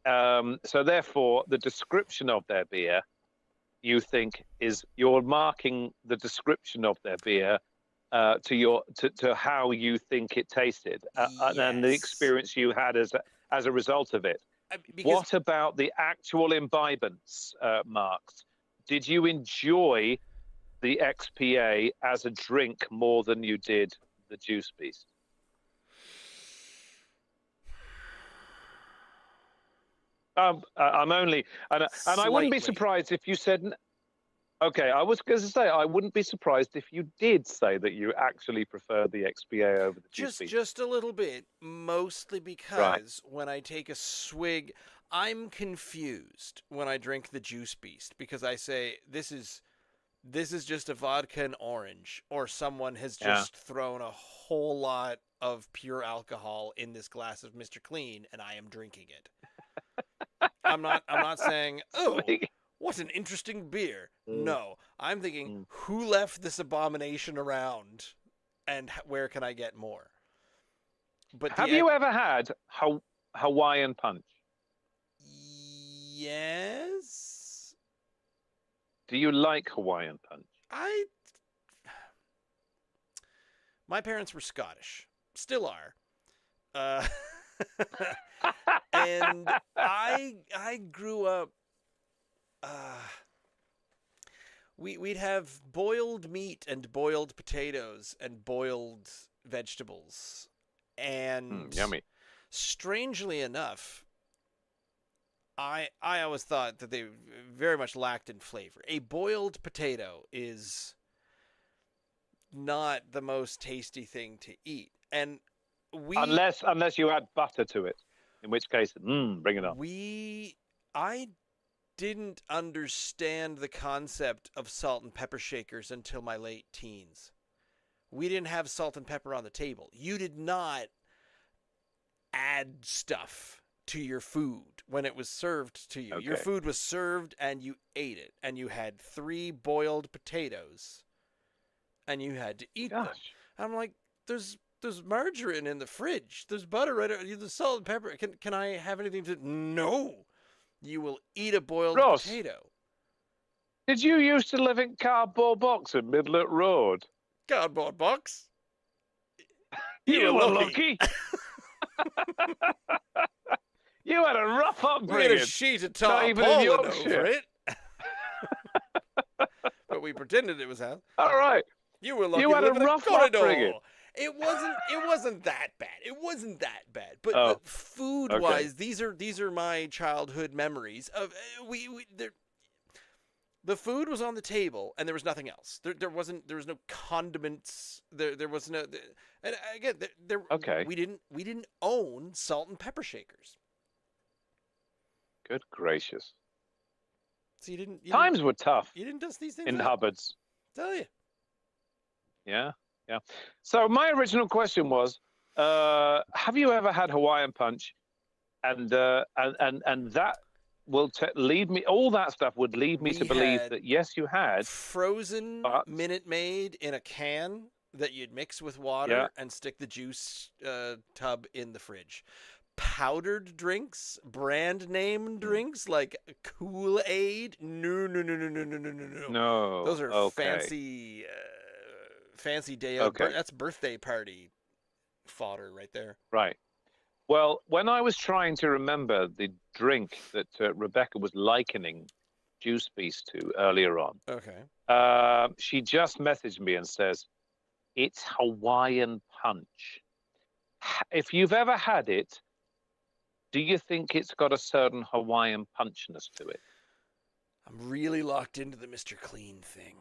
So therefore, the description of their beer, you think, is you're marking the description of their beer to how you think it tasted and the experience you had as a result of it. What about the actual imbibance marks? Did you enjoy the XPA as a drink more than you did the Juice Beast? I'm only, and I wouldn't be surprised if you said, okay, I was going to say, I wouldn't be surprised if you did say that you actually prefer the XPA over the Juice Beast.
Just a little bit, mostly because when I take a swig, I'm confused when I drink the Juice Beast because I say, this is just a vodka and orange, or someone has just thrown a whole lot of pure alcohol in this glass of Mr. Clean and I am drinking it. I'm not saying, oh, what an interesting beer. No, I'm thinking, who left this abomination around and where can I get more? But
have you ever had Hawaiian Punch?
Yes.
Do you like Hawaiian Punch?
My parents were Scottish. Still are. And I grew up, we'd have boiled meat and boiled potatoes and boiled vegetables. And
yummy.
Strangely enough, I always thought that they very much lacked in flavor. A boiled potato is not the most tasty thing to eat. And unless
you add butter to it, in which case, bring it on.
I didn't understand the concept of salt and pepper shakers until my late teens. We didn't have salt and pepper on the table. You did not add stuff to your food when it was served to you. Okay. Your food was served and you ate it, and you had 3 boiled potatoes and you had to eat them. I'm like, there's margarine in the fridge. There's butter right there. There's salt and pepper. Can I have anything to... No. You will eat a boiled potato.
Did you used to live in Cardboard Box in Midlet Road?
Cardboard Box?
You were lucky. You had a rough upbringing.
We had a sheet of tarpaulin over it. we pretended it was house.
All right.
You were lucky
You
to
had a
live in a
rough
corridor.
upbringing.
It wasn't that bad. It wasn't that bad. But,
Oh,
food
okay.
wise, these are my childhood memories of the food was on the table and there was nothing else. There was no condiments. There was no. And again,
Okay.
we didn't own salt and pepper shakers.
Good gracious.
So you
Times were tough
didn't dust these things
in
out.
Hubbard's.
Tell you.
Yeah, yeah. So my original question was, have you ever had Hawaiian Punch? And that will lead me. All that stuff would lead me to believe that yes, you had
frozen
but,
Minute Maid in a can that you'd mix with water
Yeah.
and stick the juice tub in the fridge. Powdered drinks, brand name drinks like Kool-Aid. No.
No.
Those are
Okay.
fancy day out.
Okay.
That's birthday party fodder right there.
Right. Well, when I was trying to remember the drink that Rebecca was likening Juice Beast to earlier on,
Okay.
she just messaged me and says, it's Hawaiian Punch. If you've ever had it, do you think it's got a certain Hawaiian punchness to it?
I'm really locked into the Mr. Clean thing.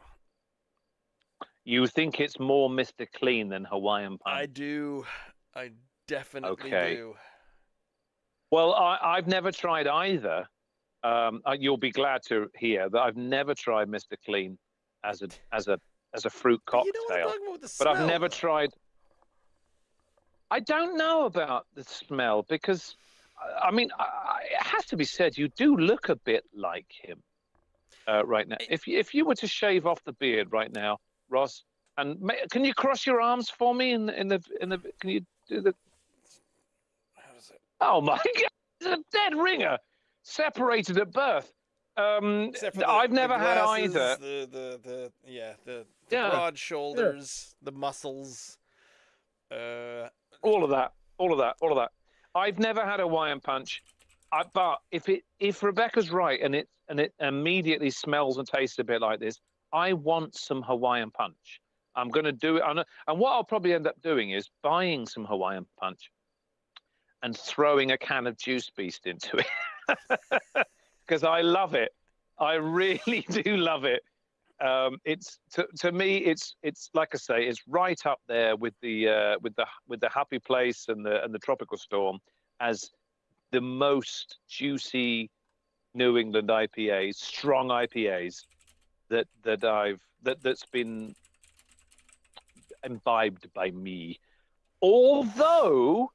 You think it's more Mr. Clean than Hawaiian Punch?
I do. I definitely do.
Well, I've never tried either. You'll be glad to hear that I've never tried Mr. Clean as a fruit cocktail.
You know what I'm talking about with the smell,
but I've never
though.
tried. I don't know about the smell because, I mean, it has to be said, you do look a bit like him right now. If you were to shave off the beard right now, Ross, and can you cross your arms for me in the can you do the?
How does it?
Oh my God! It's a dead ringer, separated at birth. I've never had either.
The broad shoulders, the muscles.
All of that. I've never had a Hawaiian Punch, but if Rebecca's right and it immediately smells and tastes a bit like this, I want some Hawaiian Punch. I'm going to do it. And what I'll probably end up doing is buying some Hawaiian Punch and throwing a can of Juice Beast into it because I love it. I really do love it. It's to me, it's like I say, it's right up there with the Happy Place and the Tropical Storm as the most juicy New England IPAs, strong IPAs that's been imbibed by me. Although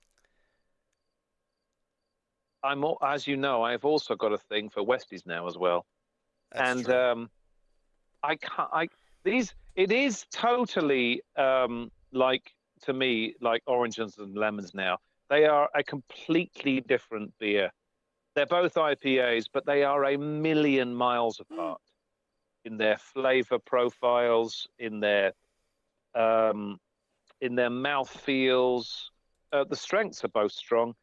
as you know, I've also got a thing for Westies now as well.
That's true.
It is totally like, to me, like oranges and lemons now. They are a completely different beer. They're both IPAs, but they are a million miles apart in their flavor profiles, in their mouth feels. The strengths are both strong,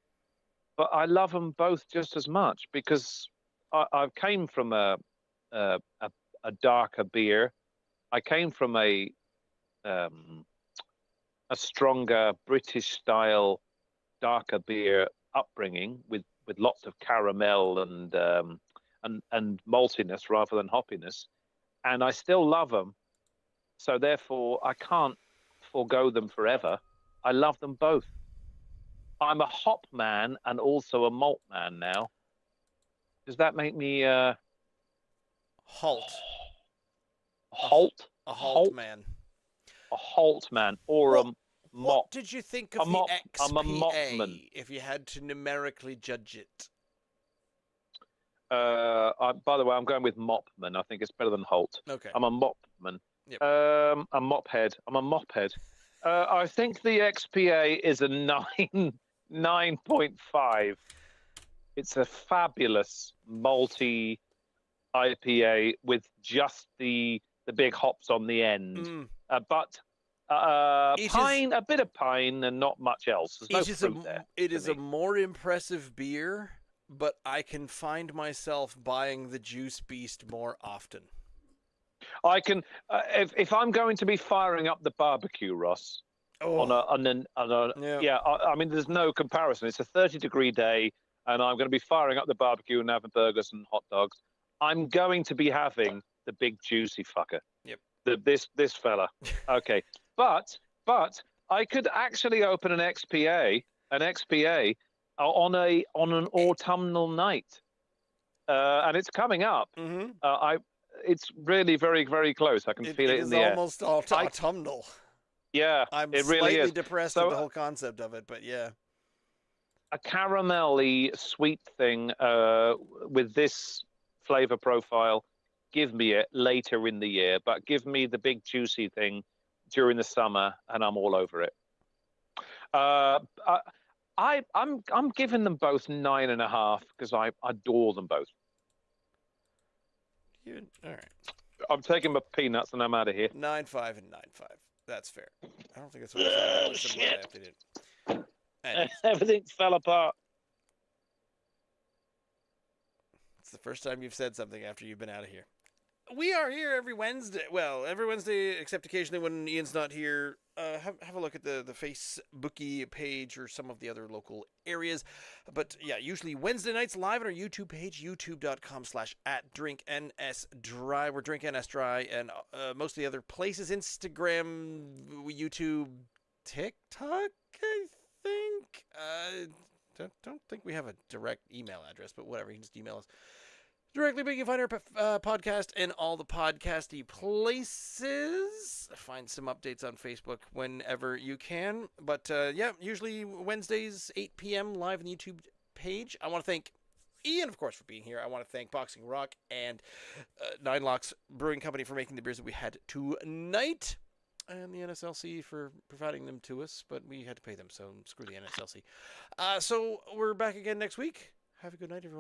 but I love them both just as much because I came from a darker beer. I came from a stronger British style darker beer upbringing with lots of caramel and maltiness rather than hoppiness, and I still love them. So therefore, I can't forego them forever. I love them both. I'm a hop man and also a malt man now. Does that make me
Halt.
halt?
A halt man.
A halt man or a mop.
What did you think of the XPA
I'm a mopman.
if you had to numerically judge it?
By the way, I'm going with mopman. I think it's better than halt.
Okay.
I'm a mopman.
Yep.
A mophead. I'm a mophead. I think the XPA is a 9.5. It's a fabulous malty IPA with just the big hops on the end. But pine, a bit of pine, and not much else. There's no fruit there.
It is a more impressive beer, but I can find myself buying the Juice Beast more often.
I can if I'm going to be firing up the barbecue, Ross, on
Oh, yeah.
yeah. I mean, there's no comparison. It's a 30-degree day, and I'm going to be firing up the barbecue and having burgers and hot dogs. I'm going to be having the big juicy fucker.
Yep.
This fella. Okay, but I could actually open an XPA on an autumnal night, and it's coming up.
Mm-hmm.
It's really very very close. I can feel
It
it in
is
the air.
almost
I
autumnal.
Yeah,
I'm
it really
slightly
is.
depressed at the
So
whole concept of it, but yeah.
a caramelly sweet thing with this flavor profile, give me it later in the year, but give me the big juicy thing during the summer, and I'm all over it. Uh, I'm giving them both 9.5 because I adore them both.
All right.
I'm taking my peanuts and I'm out of here.
9.5 and 9.5. That's fair. I don't think that's what I said on my list. I'm glad I updated. And
Everything fell apart.
it's the first time you've said something after you've been out of here. We are here every Wednesday. Well, every Wednesday, except occasionally when Ian's not here. Have a look at the Facebooky page or some of the other local areas. But yeah, usually Wednesday nights live on our YouTube page, youtube.com/@drinknsdry. We're drinknsdry, and most of the other places, Instagram, YouTube, TikTok, I think. Don't think we have a direct email address, but whatever, you can just email us directly. But you can find our podcast in all the podcasty places. Find some updates on Facebook whenever you can. But yeah, usually Wednesdays, 8 p.m. live on the YouTube page. I want to thank Ian, of course, for being here. I want to thank Boxing Rock and Nine Locks Brewing Company for making the beers that we had tonight. And the NSLC for providing them to us, but we had to pay them, so screw the NSLC. So we're back again next week. Have a good night, everyone.